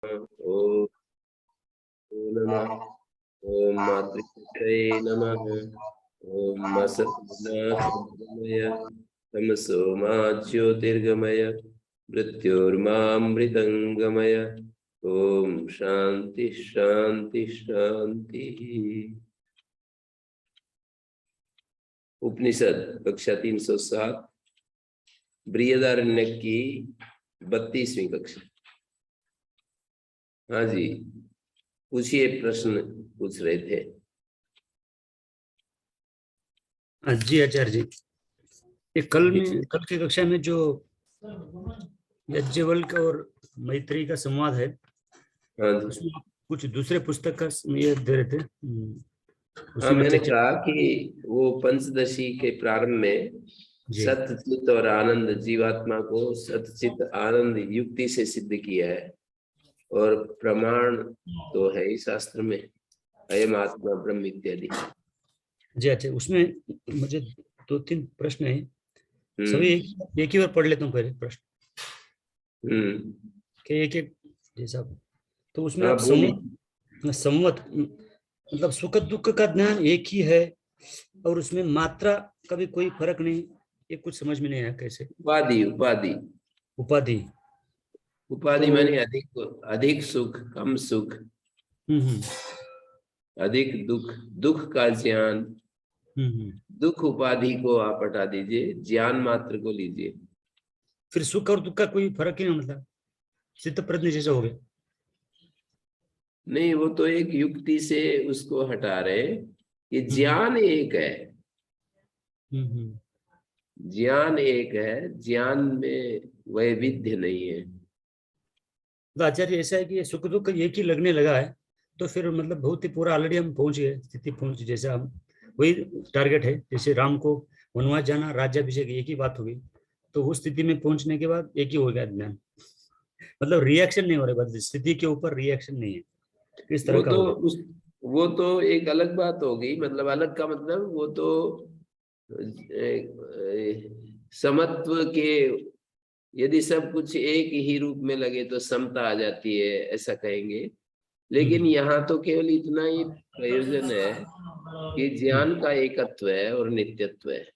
ओम नमः। ओम मातृश्री नमः। ओम असतोमाय तमसो मा ज्योतिर्गमय मृत्योर्मामृतंगमय। ओम शांति शांति शांति। उपनिषद कक्षा 307 बृहदारण्यक की 32वीं कक्षा। हाँ जी, पूछिए, प्रश्न पूछ रहे थे। जी आचार्य जी, ये कल की कक्षा में जो याज्ञवल्क्य और मैत्री का संवाद है, हाँ जी, उसमें कुछ दूसरे पुस्तक का ये दे रहे थे। हाँ, मैंने कहा कि वो पंचदशी के प्रारंभ में सतचित और आनंद जीवात्मा को सतचित आनंद युक्ति से सिद्ध किया है, और प्रमाण तो है ही शास्त्र में, अयम आत्मा ब्रह्म इत्यादि। जी अच्छा, उसमें मुझे 2-3 प्रश्न है, सभी एक ही बार पढ़ लेता हूँ पहले प्रश्न के एक एक जैसा। तो उसमें आप संवत मतलब सुख दुख का ज्ञान एक ही है, और उसमें मात्रा का भी कोई फर्क नहीं, ये कुछ समझ में नहीं आया कैसे। उपाधि उपाधि उपाधि उपाधि माने अधिक अधिक सुख, कम सुख, अधिक दुख, दुख का ज्ञान। दुख उपाधि को आप हटा दीजिए, ज्ञान मात्र को लीजिए। फिर सुख और दुख का कोई फर्क ही नहीं, मतलब सिद्ध प्रज्ञ जैसा हो गया। नहीं, वो तो एक युक्ति से उसको हटा रहे कि ज्ञान एक है। ज्ञान एक है, ज्ञान में वैविध्य नहीं है। तो आचार्य ऐसा है कि ये सुख दुख एक ही लगने लगा है, तो फिर मतलब बहुत ही पूरा ऑलरेडी हम पहुंच गए, स्थिति पहुंच, जैसे हम वही टारगेट है। जैसे राम को वनवास जाना, राज्याभिषेक, एक ही बात हो गई, तो उस स्थिति में पहुंचने के बाद एक ही हो गया ज्ञान। मतलब रिएक्शन नहीं हो रहा, बस स्थिति के ऊपर रिएक्शन नहीं है, इस तरह का हो गया। वो तो एक अलग बात होगी, मतलब अलग का मतलब वो तो समत्व के, यदि सब कुछ एक ही रूप में लगे तो समता आ जाती है, ऐसा कहेंगे। लेकिन यहाँ तो केवल इतना ही प्रयोजन है कि ज्ञान का एकत्व है और नित्यत्व है।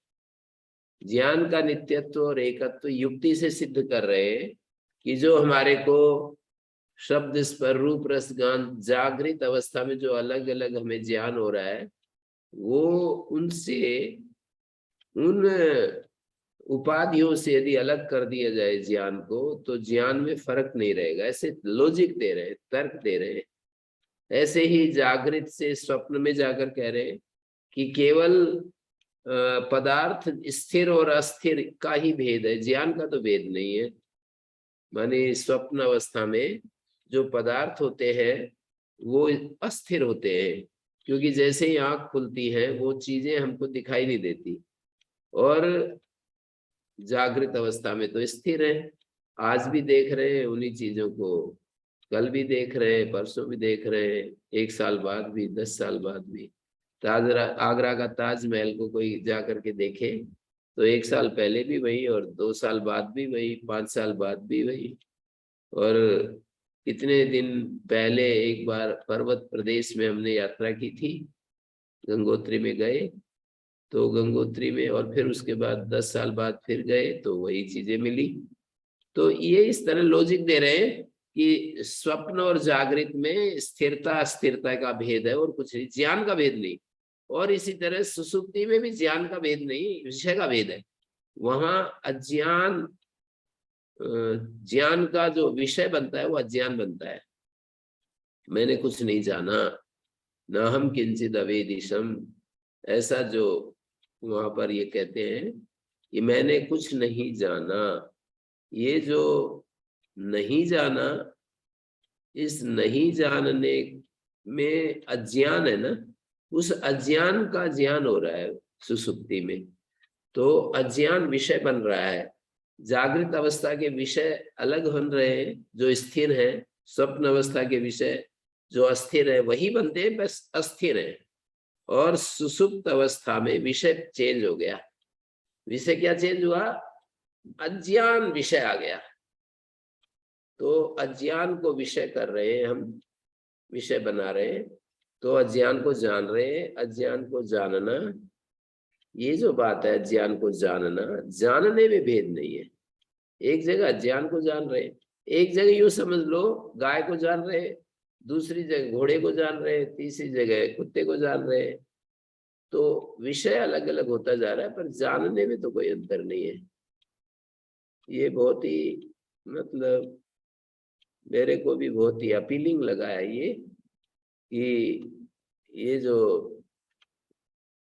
ज्ञान का नित्यत्व और एकत्व युक्ति से सिद्ध कर रहे हैं कि जो हमारे को शब्द स्पर्श रूप रस गंध जागृत अवस्था में जो अलग अलग हमें ज्ञान हो रहा है, वो उनसे, उन उपाधियों से यदि अलग कर दिया जाए ज्ञान को, तो ज्ञान में फर्क नहीं रहेगा। ऐसे लॉजिक दे रहे हैं, तर्क दे रहे हैं। ऐसे ही जागृत से स्वप्न में जाकर कह रहे हैं कि केवल पदार्थ स्थिर और अस्थिर का ही भेद है, ज्ञान का तो भेद नहीं है। माने स्वप्न अवस्था में जो पदार्थ होते हैं वो अस्थिर होते हैं, क्योंकि जैसे ही आंख खुलती है वो चीजें हमको दिखाई नहीं देती, और जागृत अवस्था में तो स्थिर है। आज भी देख रहे हैं उन्हीं चीजों को, कल भी देख रहे हैं, परसों भी देख रहे हैं, 1 साल बाद भी, 10 साल बाद भी। आगरा का ताजमहल को कोई जा करके देखे तो 1 साल पहले भी वही, और 2 साल बाद भी वही, 5 साल बाद भी वही। और कितने दिन पहले एक बार पर्वत प्रदेश में हमने यात्रा की थी, गंगोत्री में गए, तो गंगोत्री में, और फिर उसके बाद 10 साल बाद फिर गए तो वही चीजें मिली। तो ये इस तरह लॉजिक दे रहे हैं कि स्वप्न और जागृत में स्थिरता अस्थिरता का भेद है और कुछ नहीं, ज्ञान का भेद नहीं। और इसी तरह सुसुप्ति में भी ज्ञान का भेद नहीं, विषय का भेद है। वहां अज्ञान, ज्ञान का जो विषय बनता है वो अज्ञान बनता है। मैंने कुछ नहीं जाना, न हम किंचित अवेदिशम, ऐसा जो वहां पर ये कहते हैं कि मैंने कुछ नहीं जाना। ये जो नहीं जाना, इस नहीं जानने में अज्ञान है ना, उस अज्ञान का ज्ञान हो रहा है सुसुप्ति में, तो अज्ञान विषय बन रहा है। जागृत अवस्था के विषय अलग बन रहे हैं जो स्थिर है, स्वप्न अवस्था के विषय जो अस्थिर है वही बनते हैं, बस अस्थिर है। और सुसुप्त अवस्था में विषय चेंज हो गया। विषय क्या चेंज हुआ? अज्ञान विषय आ गया। तो अज्ञान को विषय कर रहे हैं, हम विषय बना रहे हैं, तो अज्ञान को जान रहे हैं। अज्ञान को जानना, ये जो बात है अज्ञान को जानना, जानने में भेद नहीं है। एक जगह अज्ञान को जान रहे हैं, एक जगह यूं समझ लो गाय को जान रहे हैं, दूसरी जगह घोड़े को जान रहे हैं, तीसरी जगह कुत्ते को जान रहे हैं। तो विषय अलग अलग होता जा रहा है, पर जानने में तो कोई अंतर नहीं है। ये बहुत ही मतलब मेरे को भी बहुत ही अपीलिंग लगा है ये, कि ये जो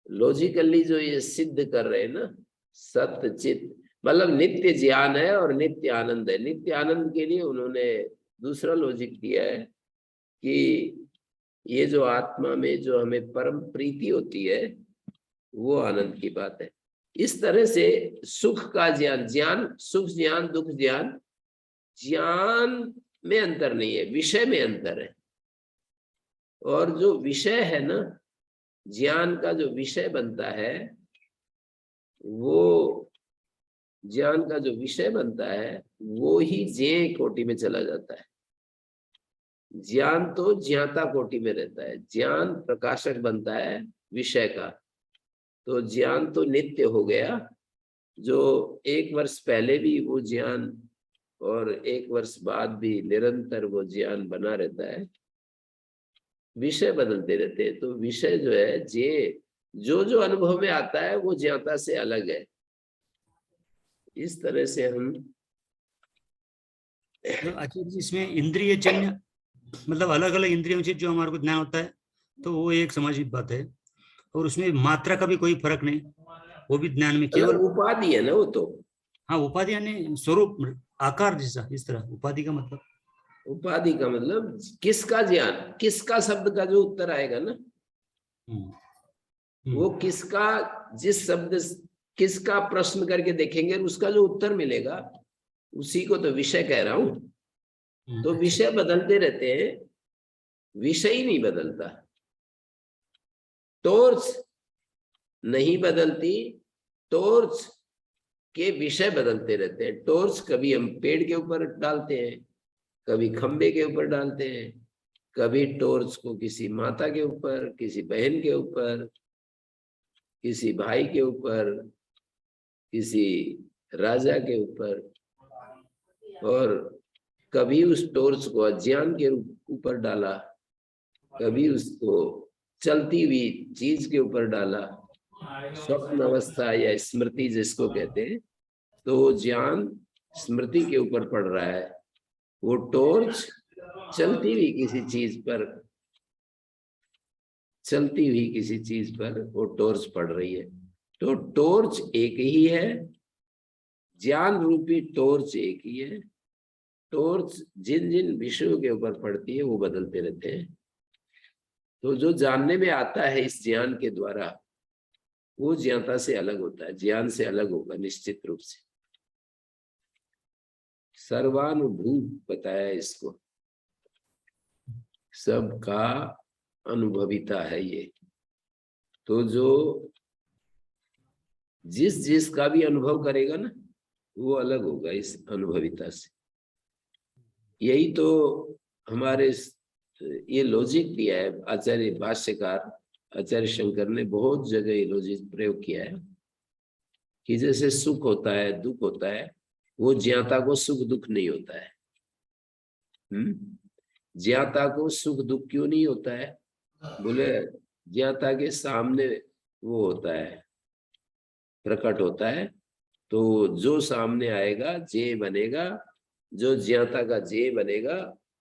लॉजिकली जो ये सिद्ध कर रहे हैं ना, सत्य चित मतलब नित्य ज्ञान है और नित्य आनंद है। नित्य आनंद के लिए उन्होंने दूसरा लॉजिक दिया है कि ये जो आत्मा में जो हमें परम प्रीति होती है वो आनंद की बात है। इस तरह से सुख का ज्ञान, ज्ञान सुख ज्ञान दुख ज्ञान, ज्ञान में अंतर नहीं है, विषय में अंतर है। और जो विषय है ना, ज्ञान का जो विषय बनता है, वो ज्ञान का जो विषय बनता है वो ही ज्ञेय कोटि में चला जाता है। ज्ञान तो ज्ञाता कोटि में रहता है, ज्ञान प्रकाशक बनता है विषय का। तो ज्ञान तो नित्य हो गया, जो 1 वर्ष पहले भी वो ज्ञान और 1 वर्ष बाद भी निरंतर वो ज्ञान बना रहता है। विषय बदलते रहते हैं, तो विषय जो है जो अनुभव में आता है वो ज्ञाता से अलग है। इस तरह से हम तो आचार्य जी इसमें इंद्रिय जन्य मतलब अलग अलग इंद्रियों से जो हमारे को ज्ञान होता है, तो वो एक सामाजिक बात है। और उसमें मात्रा का भी कोई फर्क नहीं, वो भी ज्ञान में केवल उपाधि है ना वो तो। हाँ, उपाधि यानी स्वरूप आकार जैसा, इस तरह उपाधि का मतलब। उपाधि का मतलब किसका ज्ञान, किसका शब्द का जो उत्तर आएगा ना, वो किसका, जिस शब्द किसका प्रश्न करके देखेंगे उसका जो उत्तर मिलेगा उसी को तो विषय कह रहा हूं। तो विषय बदलते रहते हैं, विषय ही नहीं बदलता। टॉर्च नहीं बदलती, टॉर्च के विषय बदलते रहते हैं। टॉर्च कभी हम पेड़ के ऊपर डालते हैं, कभी खंबे के ऊपर डालते हैं, कभी टॉर्च को किसी माता के ऊपर, किसी बहन के ऊपर, किसी भाई के ऊपर, किसी राजा के ऊपर, और कभी उस टॉर्च को अज्ञान के ऊपर डाला, कभी उसको चलती हुई चीज के ऊपर डाला, स्वप्न अवस्था या स्मृति जिसको कहते हैं। तो ज्ञान स्मृति के ऊपर पड़ रहा है, वो टॉर्च चलती हुई किसी चीज पर, चलती हुई किसी चीज पर वो टॉर्च पड़ रही है। तो टॉर्च एक ही है, ज्ञान रूपी टॉर्च एक ही है। टॉर्च जिन जिन विषयों के ऊपर पड़ती है वो बदलते रहते हैं। तो जो जानने में आता है इस ज्ञान के द्वारा, वो ज्ञाता से अलग होता है, ज्ञान से अलग होगा निश्चित रूप से। सर्वानुभूत बताया इसको, सबका अनुभविता है ये। तो जो जिसका भी अनुभव करेगा ना, वो अलग होगा इस अनुभविता से। यही तो हमारे ये लॉजिक दिया है आचार्य भाष्यकार आचार्य शंकर ने, बहुत जगह ये लॉजिक प्रयोग किया है कि जैसे सुख होता है दुख होता है, वो ज्ञाता को सुख दुख नहीं होता है। ज्ञाता को सुख दुख क्यों नहीं होता है? बोले ज्ञाता के सामने वो होता है, प्रकट होता है। तो जो सामने आएगा जे बनेगा, जो ज्ञाता का जे बनेगा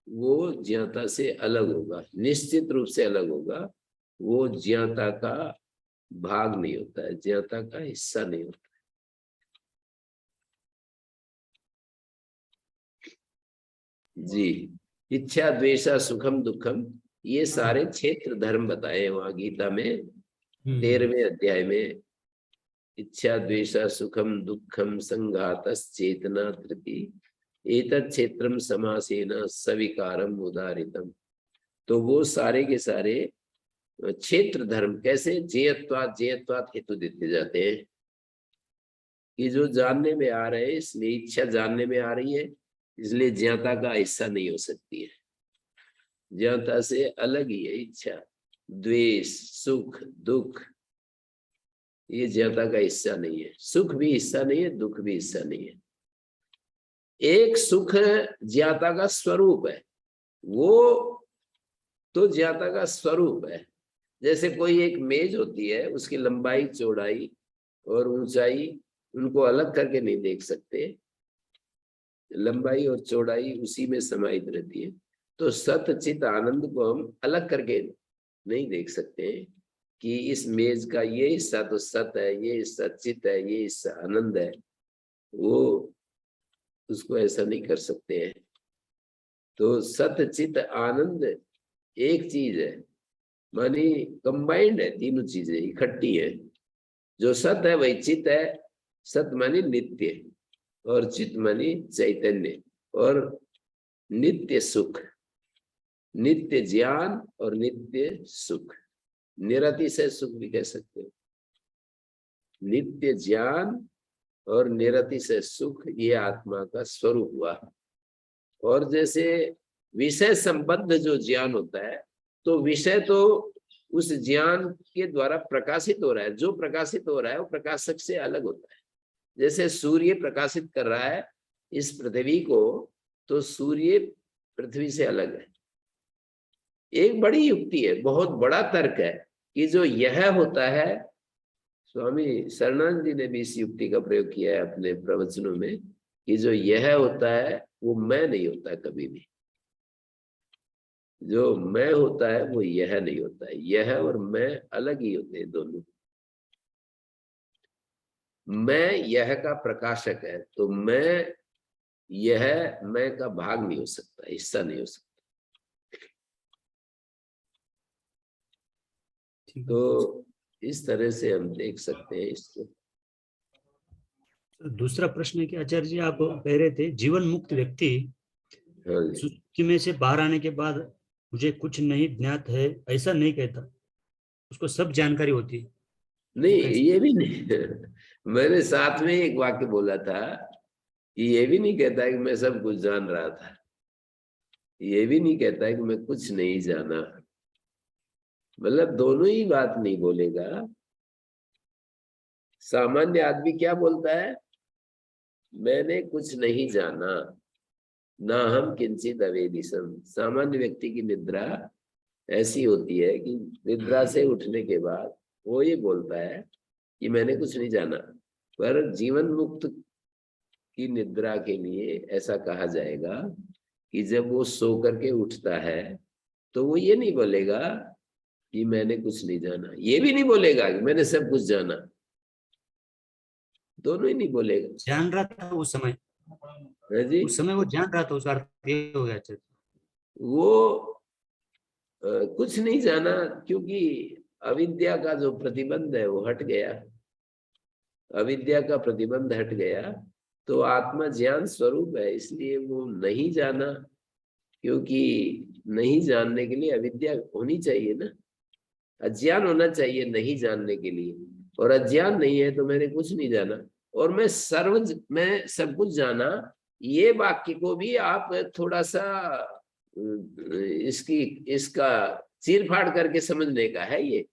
वो ज्ञाता से अलग होगा, निश्चित रूप से अलग होगा। वो ज्ञाता का भाग नहीं होता है, ज्ञाता का हिस्सा नहीं होता। जी, इच्छा द्वेषा सुखम दुखम, ये सारे क्षेत्र धर्म बताए वहां गीता में 13वें अध्याय में। इच्छा द्वेषा सुखम दुखम संघातस चेतना धृति एतत् क्षेत्रम समासेन सविकारम उदारितम। तो वो सारे के सारे क्षेत्र धर्म कैसे जेयत्वात हेतु देते जाते हैं कि जो जानने में आ रहे हैं, इसलिए इच्छा जानने में आ रही है, इसलिए ज्ञाता का हिस्सा नहीं हो सकती है। ज्ञाता से अलग ही है इच्छा, द्वेष, सुख, दुख, ये ज्ञाता का हिस्सा नहीं है। सुख भी हिस्सा नहीं है, दुख भी हिस्सा नहीं है। एक सुख ज्ञाता का स्वरूप है, वो तो ज्ञाता का स्वरूप है। जैसे कोई एक मेज होती है, उसकी लंबाई, चौड़ाई और ऊंचाई उनको अलग करके नहीं देख सकते, लंबाई और चौड़ाई उसी में समाहित रहती है। तो सत चित आनंद को हम अलग करके नहीं देख सकते कि इस मेज का ये हिस्सा तो सत है, ये हिस्सा चित है, ये हिस्सा आनंद है, वो उसको ऐसा नहीं कर सकते हैं। तो सत चित आनंद एक चीज है, मानी कंबाइंड है, तीनों चीजें इकट्ठी है। जो सत है वही चित है, सत मानी नित्य और चित मानी चैतन्य और नित्य सुख, नित्य ज्ञान और नित्य सुख, निरतिशय सुख भी कह सकते हो। नित्य ज्ञान और निरतिशय सुख ये आत्मा का स्वरूप हुआ। और जैसे विषय संबद्ध जो ज्ञान होता है, तो विषय तो उस ज्ञान के द्वारा प्रकाशित हो रहा है, जो प्रकाशित हो रहा है वो प्रकाशक से अलग होता है। जैसे सूर्य प्रकाशित कर रहा है इस पृथ्वी को, तो सूर्य पृथ्वी से अलग है। एक बड़ी युक्ति है, बहुत बड़ा तर्क है कि जो यह होता है, स्वामी शरणानंद जी ने भी इस युक्ति का प्रयोग किया है अपने प्रवचनों में, कि जो यह होता है वो मैं नहीं होता कभी भी। जो मैं होता है वो यह नहीं होता है। यह और मैं अलग ही होते हैं दोनों। मैं यह का प्रकाशक है, तो मैं यह मैं का भाग नहीं हो सकता, हिस्सा नहीं हो सकता। तो इस तरह से हम देख सकते हैं इसको। दूसरा प्रश्न है कि आचार्य जी, आप कह रहे थे जीवन मुक्त व्यक्ति हाँ जी। सुसुप्ति में से बाहर आने के बाद मुझे कुछ नहीं ज्ञात है ऐसा नहीं कहता, उसको सब जानकारी होती है। नहीं, ये भी नहीं मैंने साथ में एक वाक्य बोला था कि ये भी नहीं कहता है कि मैं सब कुछ जान रहा था, ये भी नहीं कहता है कि मैं कुछ नहीं जाना। मतलब दोनों ही बात नहीं बोलेगा। सामान्य आदमी क्या बोलता है, मैंने कुछ नहीं जाना, ना हम किंचित अवेदिशम। सामान्य व्यक्ति की निद्रा ऐसी होती है कि निद्रा से उठने के बाद वो ये बोलता है कि मैंने कुछ नहीं जाना। पर जीवन मुक्त की निद्रा के लिए ऐसा कहा जाएगा कि जब वो सो करके उठता है तो वो ये नहीं बोलेगा कि मैंने कुछ नहीं जाना, ये भी नहीं बोलेगा कि मैंने सब कुछ जाना, दोनों ही नहीं बोलेगा। जान रहा था उस समय, है जी, उस समय वो जान रहा था, उसका अर्थ ये हो गया आचार्य। वो कुछ नहीं जाना, क्योंकि अविद्या का जो प्रतिबंध है वो हट गया। अविद्या का प्रतिबंध हट गया तो आत्मा ज्ञान स्वरूप है, इसलिए वो नहीं जाना। क्योंकि नहीं जानने के लिए अविद्या होनी चाहिए ना, अज्ञान होना चाहिए नहीं जानने के लिए, और अज्ञान नहीं है तो मैंने कुछ नहीं जाना और मैं सब कुछ जाना। ये वाक्य को भी आप थोड़ा सा इसका चीर-फाड़ करके समझने का है। ये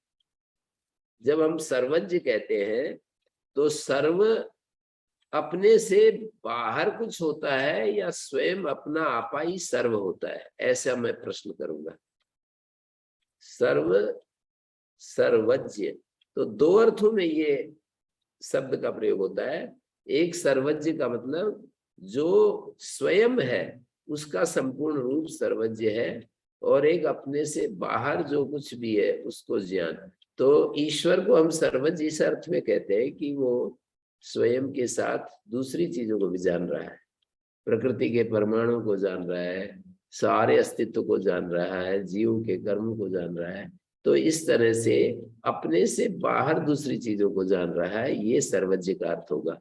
जब हम सर्वज्ञ कहते हैं तो सर्व अपने से बाहर कुछ होता है या स्वयं अपना आपा ही सर्व होता है, ऐसा मैं प्रश्न करूंगा। सर्व, सर्वज्ञ, तो दो अर्थों में ये शब्द का प्रयोग होता है। एक सर्वज्ञ का मतलब जो स्वयं है उसका संपूर्ण रूप सर्वज्ञ है, और एक अपने से बाहर जो कुछ भी है उसको ज्ञान। तो ईश्वर को हम सर्वज्ञ इस अर्थ में कहते हैं कि वो स्वयं के साथ दूसरी चीजों को भी जान रहा है, प्रकृति के परमाणु को जान रहा है, सारे अस्तित्व को जान रहा है, जीव के कर्म को जान रहा है। तो इस तरह से अपने से बाहर दूसरी चीजों को जान रहा है, ये सर्वज्ञ का अर्थ होगा।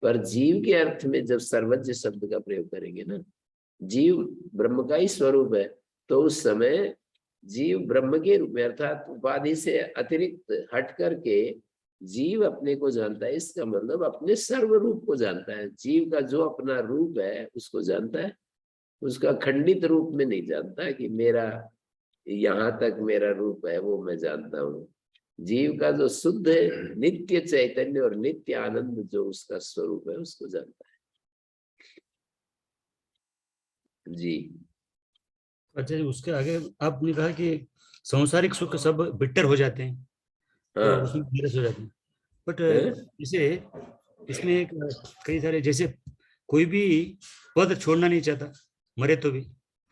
पर जीव के अर्थ में जब सर्वज्ञ शब्द का प्रयोग करेंगे ना, जीव ब्रह्म का ही स्वरूप है, तो उस समय जीव ब्रह्म के रूप में अर्थात उपाधि से अतिरिक्त हट करके जीव अपने को जानता है। इसका मतलब अपने सर्व रूप को जानता है। जीव का जो अपना रूप है उसको जानता है। उसका खंडित रूप में नहीं जानता कि मेरा यहाँ तक मेरा रूप है, वो मैं जानता हूँ। जीव का जो शुद्ध नित्य चैतन्य और नित्य आनंद जो उसका स्वरूप है, उसको जानता है। जी। अच्छा, उसके आगे आपने कहा कि सांसारिक सुख सब बिटर हो जाते हैं, तो उसमें हाँ। नीरस हो जाते हैं। बट है? इसे इसमें एक कई सारे, जैसे कोई भी पद छोड़ना नहीं चाहता मरे तो भी,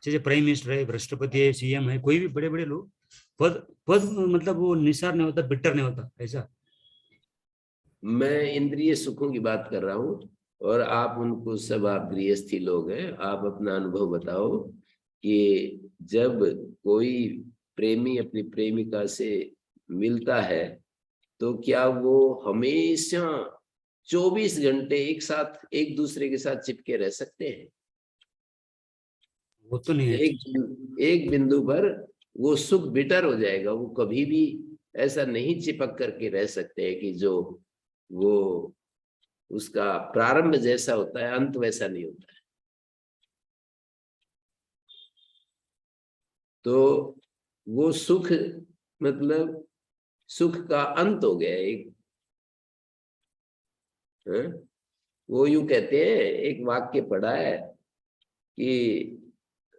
जैसे प्राइम मिनिस्टर है, राष्ट्रपति है, सीएम है, कोई भी बड़े बड़े लोग, पद पद मतलब वो निसार नहीं होता, बिटर नहीं होता, ऐसा। मैं इंद्रिय सुखों की बात कर रहा हूँ, और आप उनको सब, आप गृहस्थी लोग हैं, आप अपना अनुभव बताओ कि जब कोई प्रेमी अपनी प्रेमिका से मिलता है तो क्या वो हमेशा 24 घंटे एक साथ एक दूसरे के साथ चिपके रह सकते हैं? वो तो नहीं है। एक बिंदु पर वो सुख बिटर हो जाएगा। वो कभी भी ऐसा नहीं चिपक करके रह सकते हैं कि जो वो उसका प्रारंभ जैसा होता है अंत वैसा नहीं होता है। तो वो सुख मतलब सुख का अंत हो गया एक। है? वो यूं कहते हैं, एक वाक्य पढ़ा है कि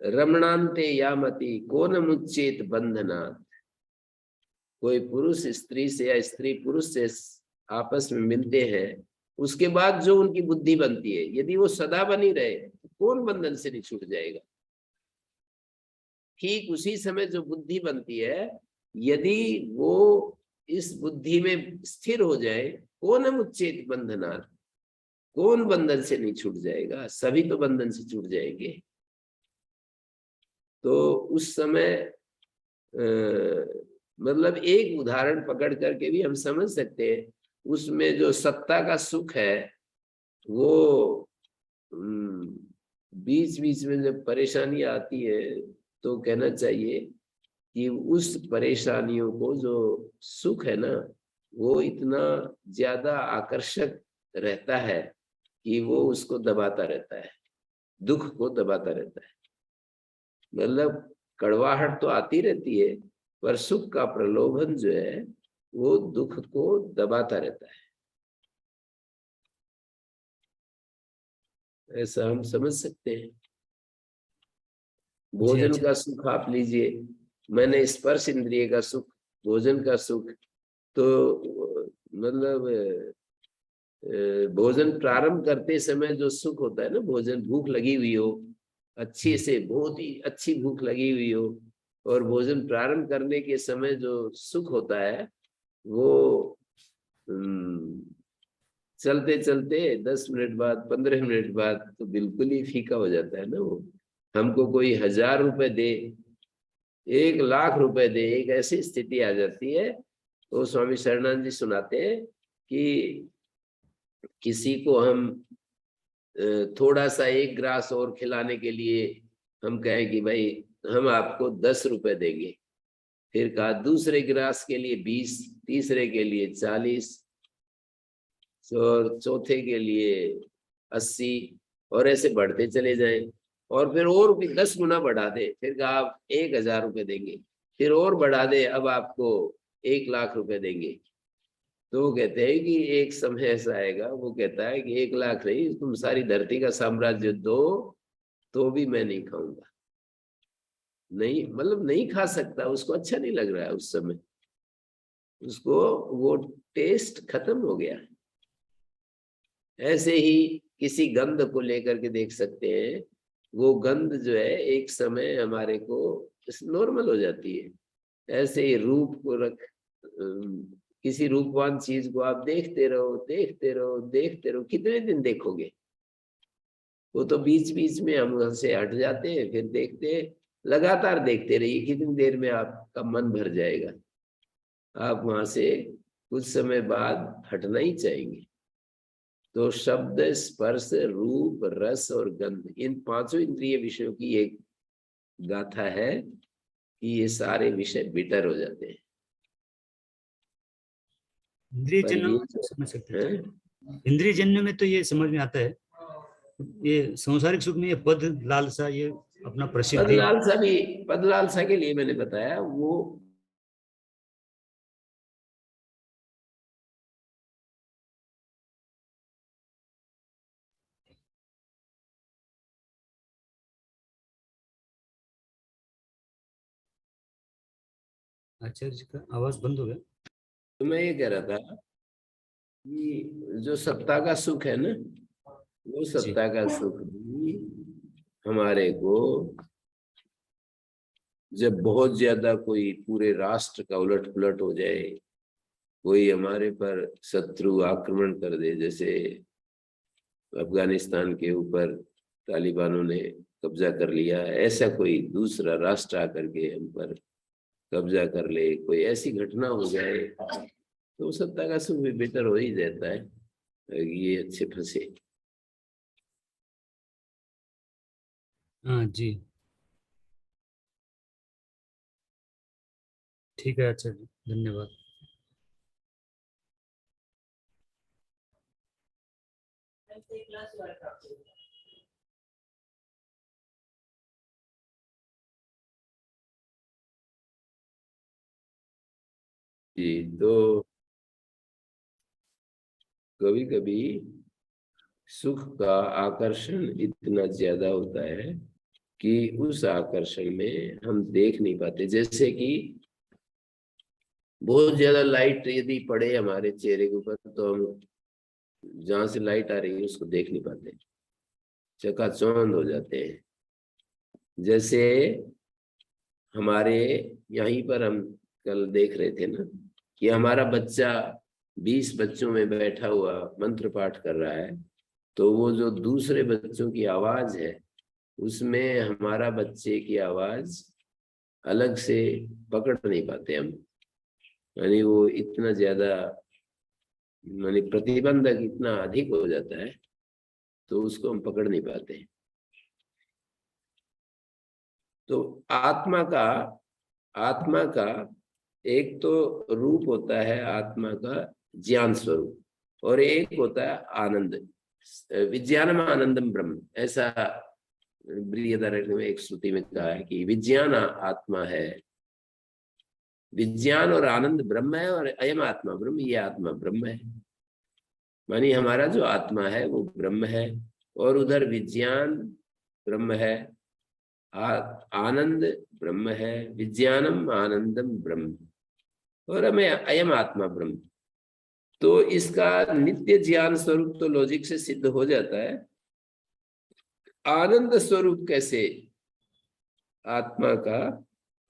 रमणांते यामति कौन मुच्चेत बंधनात्। कोई पुरुष स्त्री से या स्त्री पुरुष से आपस में मिलते हैं, उसके बाद जो उनकी बुद्धि बनती है, यदि वो सदा बनी रहे तो कौन बंधन से नहीं छूट जाएगा। ठीक उसी समय जो बुद्धि बनती है, यदि वो इस बुद्धि में स्थिर हो जाए, कौन मुच्चेत बंधनात्, कौन बंधन से नहीं छूट जाएगा, सभी तो बंधन से छूट जाएंगे। तो उस समय मतलब एक उदाहरण पकड़ करके भी हम समझ सकते हैं, उसमें जो सत्ता का सुख है वो बीच बीच में जब परेशानी आती है तो कहना चाहिए कि उस परेशानियों को, जो सुख है ना, वो इतना ज्यादा आकर्षक रहता है कि वो उसको दबाता रहता है, दुख को दबाता रहता है। मतलब कड़वाहट तो आती रहती है, पर सुख का प्रलोभन जो है वो दुख को दबाता रहता है। ऐसा हम समझ सकते हैं। जी भोजन अच्छा। का सुख आप लीजिए, मैंने स्पर्श इंद्रिय का सुख, भोजन का सुख, तो मतलब भोजन प्रारंभ करते समय जो सुख होता है ना, भोजन, भूख लगी हुई हो, अच्छे से बहुत ही अच्छी भूख लगी हुई हो, और भोजन प्रारंभ करने के समय जो सुख होता है वो चलते चलते 10 मिनट बाद, 15 मिनट बाद तो बिल्कुल ही फीका हो जाता है ना वो। हमको कोई 1000 रुपए दे, 1 लाख रुपए दे, एक ऐसी स्थिति आ जाती है। तो स्वामी शरणानंद जी सुनाते हैं कि किसी को हम थोड़ा सा 1 ग्रास और खिलाने के लिए हम कहें कि भाई हम आपको 10 रुपए देंगे, फिर कहा दूसरे गिलास के लिए 20, तीसरे के लिए 40, और चौथे के लिए 80, और ऐसे बढ़ते चले जाएं। और फिर और भी 10 गुना बढ़ा दे, फिर कहा आप 1000 रुपए देंगे, फिर और बढ़ा दे, अब आपको 1 लाख रुपए देंगे। तो वो कहते हैं कि एक समय ऐसा आएगा, वो कहता है कि 1 लाख नहीं, तुम सारी धरती का साम्राज्य दो तो भी मैं नहीं खाऊंगा। नहीं, मतलब नहीं खा सकता, उसको अच्छा नहीं लग रहा है उस समय, उसको वो टेस्ट खत्म हो गया। ऐसे ही किसी गंध को लेकर के देख सकते हैं, वो गंध जो है एक समय हमारे को नॉर्मल हो जाती है। ऐसे ही रूप को किसी रूपवान चीज को आप देखते रहो, देखते रहो, देखते रहो, कितने दिन देखोगे? वो तो बीच बीच में हम वहां से हट जाते हैं, फिर देखते हैं, लगातार देखते रहिए, कितनी देर में आपका मन भर जाएगा, आप वहां से कुछ समय बाद हटना ही चाहेंगे। तो शब्द, स्पर्श, रूप, रस और गंध, इन 5 इंद्रिय विषयों की एक गाथा है कि ये सारे विषय बिटर हो जाते हैं। इंद्रिय पर जन्य ये में जो समझ सकते है, हैं, इंद्रिय जन्य में तो ये समझ में आता है। ये सांसारिक सुख में ये पद लालसा, ये अपना पद प्रसिद्धि। लालसा भी, पद लालसा के लिए मैंने बताया वो आचार्य जी का आवाज बंद हो गया। तो मैं ये कह रहा था कि जो सत्ता का सुख है ना, वो जी। सत्ता का सुख भी हमारे को जब बहुत ज्यादा कोई पूरे राष्ट्र का उलट पुलट हो जाए, कोई हमारे पर शत्रु आक्रमण कर दे, जैसे अफगानिस्तान के ऊपर तालिबानों ने कब्जा कर लिया, ऐसा कोई दूसरा राष्ट्र आकर के हम पर कब्जा कर ले, कोई ऐसी घटना हो जाए, तो सत्ता का सुख भी बेहतर हो ही जाता है। ये अच्छे फंसे। हाँ जी, ठीक है आचार्य जी, धन्यवाद। जी, तो कभी कभी सुख का आकर्षण इतना ज्यादा होता है कि उस आकर्षण में हम देख नहीं पाते। जैसे कि बहुत ज्यादा लाइट यदि पड़े हमारे चेहरे के ऊपर, तो हम जहां से लाइट आ रही है उसको देख नहीं पाते, चकाचौंध हो जाते हैं। जैसे हमारे यहीं पर हम कल देख रहे थे ना कि हमारा बच्चा 20 बच्चों में बैठा हुआ मंत्र पाठ कर रहा है, तो वो जो दूसरे बच्चों की आवाज है उसमें हमारा बच्चे की आवाज अलग से पकड़ नहीं पाते हम। यानी वो इतना ज्यादा, यानी प्रतिबंधक इतना अधिक हो जाता है, तो उसको हम पकड़ नहीं पाते। तो आत्मा का एक तो रूप होता है आत्मा का, ज्ञान स्वरूप, और एक होता है आनंद। विज्ञानम आनंदम ब्रह्म, ऐसा बृहदारण्यक में एक श्रुति में कहा है कि विज्ञान आत्मा है, विज्ञान और आनंद ब्रह्म है, और अयम आत्मा ब्रह्म, ये आत्मा ब्रह्म है। मानी हमारा जो आत्मा है वो ब्रह्म है, और उधर विज्ञान ब्रह्म है, आनंद ब्रह्म है, विज्ञानम आनंदम ब्रह्म, और हमें अयम आत्मा ब्रह्म। तो इसका नित्य ज्ञान स्वरूप तो लॉजिक से सिद्ध हो जाता है। आनंद स्वरूप कैसे आत्मा का,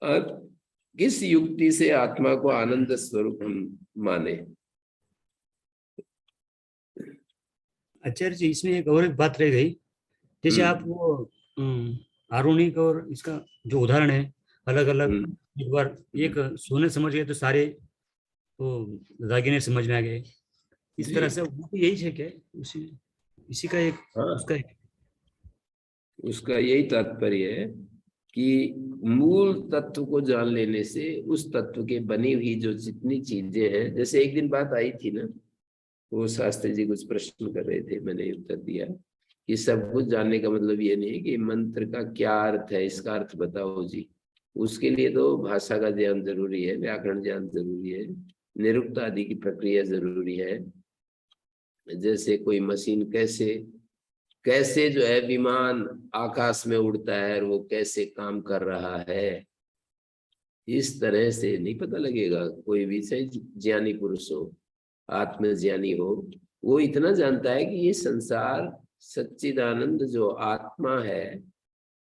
और किस युक्ति से आत्मा को आनंद स्वरूप हम माने? आचार्य जी, इसमें एक और एक बात रह गई। जैसे आप हम्म। वो आरुणिक और इसका जो उदाहरण है अलग अलग, हम्म। एक बार एक सोने समझ गए तो सारे वो दागिने समझ में आ गए, इस जी। तरह से वो भी यही है क्या? उसी इसी का एक उसका हाँ, एक। उसका यही तात्पर्य है कि मूल तत्व को जान लेने से उस तत्व के बनी हुई जो जितनी चीजें हैं, जैसे एक दिन बात आई थी ना, वो शास्त्री जी कुछ प्रश्न कर रहे थे, मैंने उत्तर दिया कि सब कुछ जानने का मतलब ये नहीं है कि मंत्र का क्या अर्थ है, इसका अर्थ बताओ जी। उसके लिए तो भाषा का ज्ञान जरूरी है, व्याकरण ज्ञान जरूरी है, निरुक्त आदि की प्रक्रिया जरूरी है। जैसे कोई मशीन कैसे कैसे जो है विमान आकाश में उड़ता है और वो कैसे काम कर रहा है, इस तरह से नहीं पता लगेगा। कोई भी सही ज्ञानी पुरुष हो, आत्मज्ञानी हो, वो इतना जानता है कि ये संसार सच्चिदानंद जो आत्मा है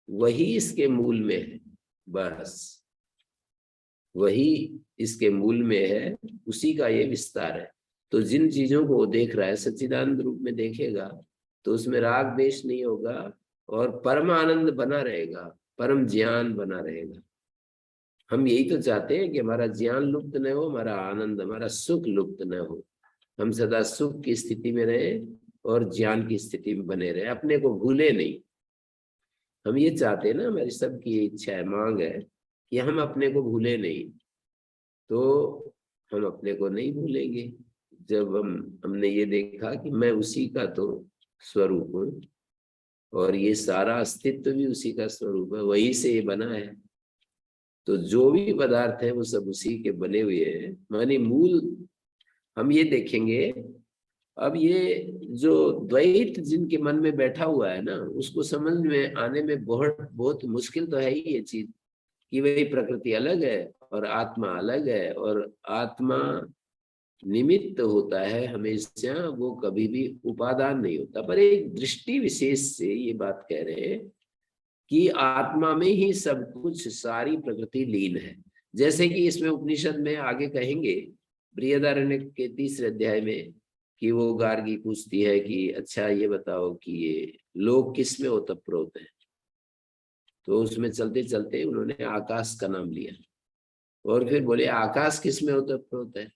वही इसके मूल में है, बस वही इसके मूल में है, उसी का ये विस्तार है। तो जिन चीजों को वो देख रहा है सच्चिदानंद रूप में देखेगा, तो उसमें राग द्वेष नहीं होगा, और परम आनंद बना रहेगा, परम ज्ञान बना रहेगा। हम यही तो चाहते हैं कि हमारा ज्ञान लुप्त न हो, हमारा आनंद, हमारा सुख लुप्त न हो, हम सदा सुख की स्थिति में रहे और ज्ञान की स्थिति में बने रहे, अपने को भूले नहीं। हम ये चाहते हैं ना, हमारी सबकी इच्छा है, मांग है कि हम अपने को भूले नहीं। तो हम अपने को नहीं भूलेंगे जब हमने ये देखा कि मैं उसी का तो स्वरूप हूँ, और ये सारा अस्तित्व भी उसी का स्वरूप है, वही से ये बना है। तो जो भी पदार्थ है वो सब उसी के बने हुए हैं, माने मूल। हम ये देखेंगे, अब ये जो द्वैत जिनके मन में बैठा हुआ है ना, उसको समझ में आने में बहुत बहुत मुश्किल तो है ही ये चीज, कि वही प्रकृति अलग है और आत्मा अलग है, और आत्मा निमित्त होता है हमेशा, वो कभी भी उपादान नहीं होता। पर एक दृष्टि विशेष से ये बात कह रहे हैं कि आत्मा में ही सब कुछ, सारी प्रकृति लीन है। जैसे कि इसमें उपनिषद में आगे कहेंगे, बृहदारण्यक के 3 अध्याय में, कि वो गार्गी पूछती है कि अच्छा ये बताओ कि ये लोग किस में ओतप्रोत है। तो उसमें चलते चलते उन्होंने आकाश का नाम लिया, और फिर बोले आकाश किस में ओतप्रोत है।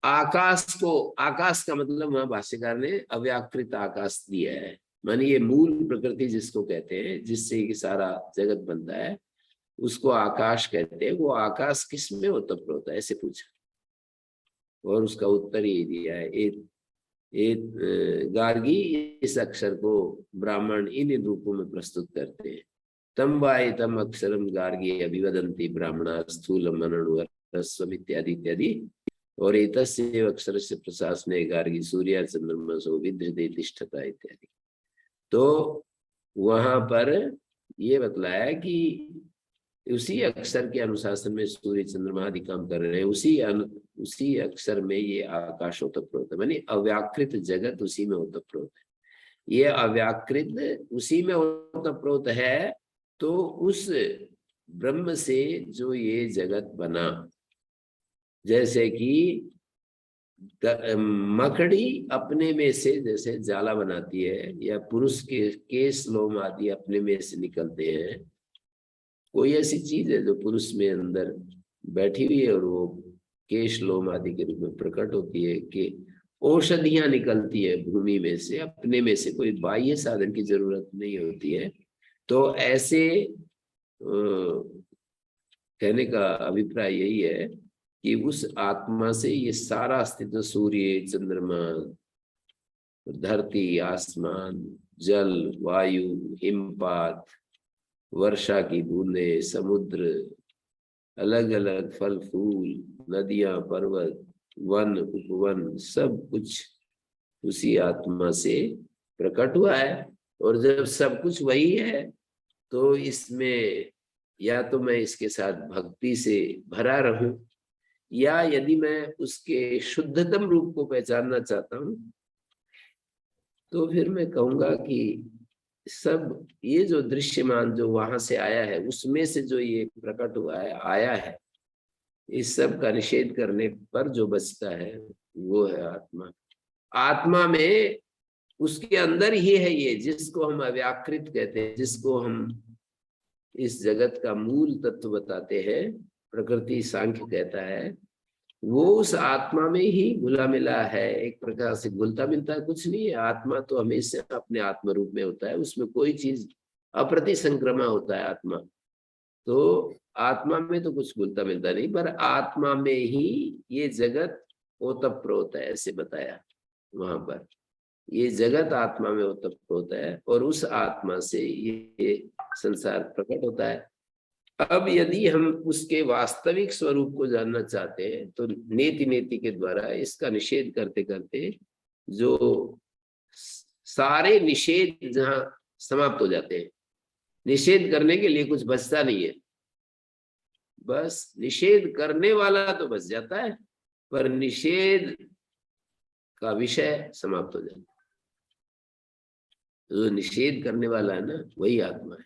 आकाश को, आकाश का मतलब वहां भाष्यकार ने अव्याकृत आकाश दिया है, मानी ये मूल प्रकृति जिसको कहते हैं, जिससे कि सारा जगत बनता है, उसको आकाश कहते हैं। वो आकाश किस में ओतप्रोत है, ऐसे पूछा, और उसका उत्तर ये दिया है। एक गार्गी इस अक्षर को ब्राह्मण इन रूपों में प्रस्तुत करते हैं। तम वाय तम अक्षरम गार्गी अभिवदंती ब्राह्मणा स्थूलम मनणुरस्वम इत्यादि इत्यादि। और एतस्य अक्षर से प्रशासने गार्गी सूर्य चंद्रमसो विद्यते तिष्ठता इत्यादि। तो वहां पर ये बतलाया कि उसी अक्षर के अनुशासन में सूर्य चंद्रमा आदि काम कर रहे हैं, उसी अक्षर में ये आकाश ओतप्रोत है, मानी अव्याकृत जगत उसी में ओतप्रोत है। ये अव्याकृत उसी में ओतप्रोत है, तो उस ब्रह्म से जो ये जगत बना, जैसे कि मकड़ी अपने में से जैसे जाला बनाती है, या पुरुष के केश लोम आदि अपने में से निकलते हैं, कोई ऐसी चीज है जो पुरुष में अंदर बैठी हुई है और वो केश लोम आदि के रूप में प्रकट होती है, कि औषधियां निकलती है भूमि में से, अपने में से, कोई बाह्य साधन की जरूरत नहीं होती है। तो ऐसे कहने का अभिप्राय यही है कि उस आत्मा से ये सारा अस्तित्व, सूर्य चंद्रमा, धरती, आसमान, जल, वायु, हिमपात, वर्षा की बूंदे, समुद्र, अलग अलग फल फूल, नदियां, पर्वत, वन, उपवन, सब कुछ उसी आत्मा से प्रकट हुआ है। और जब सब कुछ वही है, तो इसमें या तो मैं इसके साथ भक्ति से भरा रहूं, या यदि मैं उसके शुद्धतम रूप को पहचानना चाहता हूं, तो फिर मैं कहूंगा कि सब ये जो दृश्यमान जो वहां से आया है, उसमें से जो ये प्रकट हुआ है, आया है, इस सब का निषेध करने पर जो बचता है वो है आत्मा। आत्मा में उसके अंदर ही है ये, जिसको हम अव्याकृत कहते हैं, जिसको हम इस जगत का मूल तत्व बताते हैं, प्रकृति सांख्य कहता है, वो उस आत्मा में ही घुला मिला है। एक प्रकार से घुलता मिलता कुछ नहीं है, आत्मा तो हमेशा अपने आत्म रूप में होता है, उसमें कोई चीज अप्रतिसंक्रमा होता है आत्मा। तो आत्मा में तो कुछ घुलता मिलता नहीं, पर आत्मा में ही ये जगत ओतप्रोत है, ऐसे बताया वहां पर। ये जगत आत्मा में ओतप्रोत है, और उस आत्मा से ये संसार प्रकट होता है। अब यदि हम उसके वास्तविक स्वरूप को जानना चाहते हैं, तो नेति नेति के द्वारा इसका निषेध करते करते जो सारे निषेध जहां समाप्त हो जाते हैं, निषेध करने के लिए कुछ बचता नहीं है, बस निषेध करने वाला तो बच जाता है, पर निषेध का विषय समाप्त हो जाता है। जो निषेध करने वाला है ना, वही आत्मा है।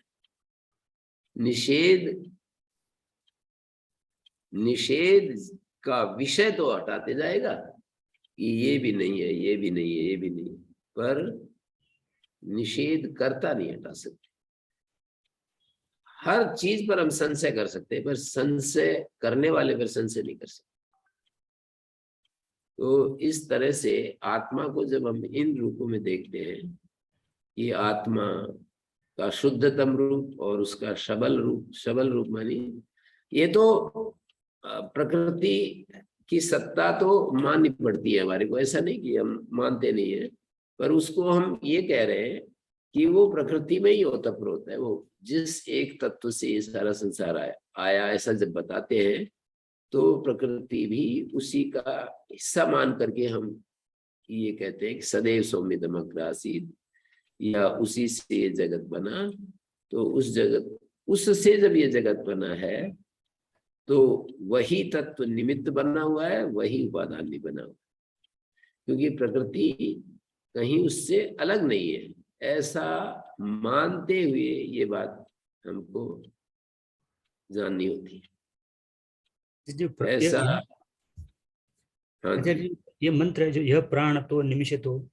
निषेध का विषय तो हटाते जाएगा कि ये भी नहीं है, ये भी नहीं है, ये भी नहीं है, पर निषेध करता नहीं हटा सकते। हर चीज पर हम संशय कर सकते हैं, पर संशय करने वाले पर संशय नहीं कर सकते। तो इस तरह से आत्मा को जब हम इन रूपों में देखते हैं, ये आत्मा का शुद्धतम रूप और उसका सबल रूप मानी, ये तो प्रकृति की सत्ता तो माननी पड़ती है हमारे को, ऐसा नहीं कि हम मानते नहीं है, पर उसको हम ये कह रहे हैं कि वो प्रकृति में ही ओतप्रोत है। वो जिस एक तत्व से ये सारा संसार आया ऐसा जब बताते हैं तो प्रकृति भी उसी का हिस्सा मान करके हम ये कहते हैं कि सदैव सौम्यदम अग्र आसीत्, या उसी से ये जगत बना। तो उस जगत, उससे जब ये जगत बना है तो वही तत्व निमित्त बना हुआ है, वही उपादान भी बना हुआ है, क्योंकि प्रकृति कहीं उससे अलग नहीं है। ऐसा मानते हुए ये बात हमको जाननी होती है। ऐसा हाँ अच्छा जी जी, ये मंत्र है जो यह प्राण तो निमिषतो,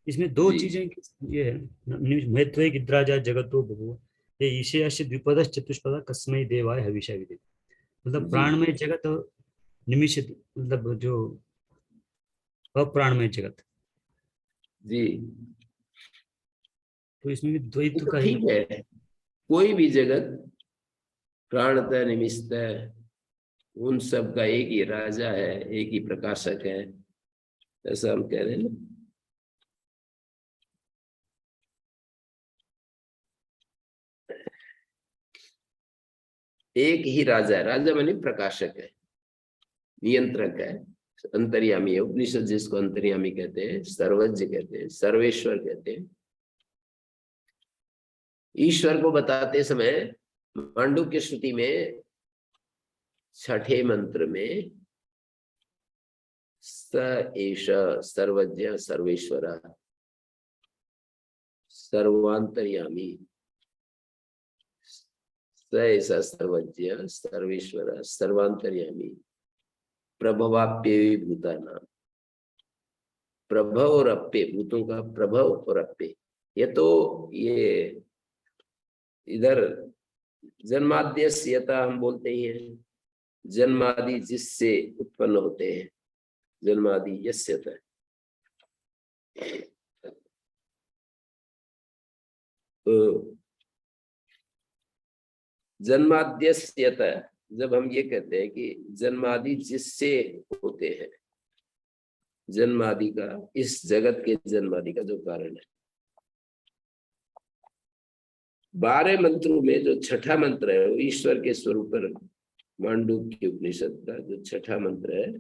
इसमें दो जी चीजें ये है, महत्व गिद्राजा जगतो बभुव, ये ईशयस्य द्विपद चतुष्पद कस्मै देवाय हविषा विदे। मतलब जी प्राणमय जगत और निमिषित, मतलब जो अप्राणमय जगत, जी, तो इसमें भी ये द्वैत तो का ही। ठीक है। कोई भी जगत प्राणतः निमिषतः उन सब का एक ही राजा है, एक ही प्रकाशक है, ऐसा हम कह रहे हैं ना। एक ही राजा है, राजा माने प्रकाशक है, नियंत्रक है, अंतर्यामी है। उपनिषद जिसको अंतर्यामी कहते हैं, सर्वज्ञ कहते हैं, सर्वेश्वर कहते हैं। ईश्वर को बताते समय मांडुक्य श्रुति में छठे मंत्र में स एष सर्वज्ञ सर्वेश्वर सर्वांतर्यामी, स ऐसा सर्वज्ञ सर्वेश्वर सर्वांतर्यामी प्रभवाप्य भूतानां, प्रभव और अप्य, भूतों का प्रभव और अप्य। ये तो ये इधर जन्माद्यस्यता हम बोलते ही हैं, जन्मादि जिससे उत्पन्न होते हैं, जन्मादि यस्यता। तो जन्माद्यस्यता जब हम ये कहते हैं कि जन्मादि जिससे होते हैं, जन्मादि का, इस जगत के जन्मादि का जो कारण है। 12 मंत्रों में जो छठा मंत्र है वो ईश्वर के स्वरूप पर, मांडुक्य उपनिषद का जो छठा मंत्र है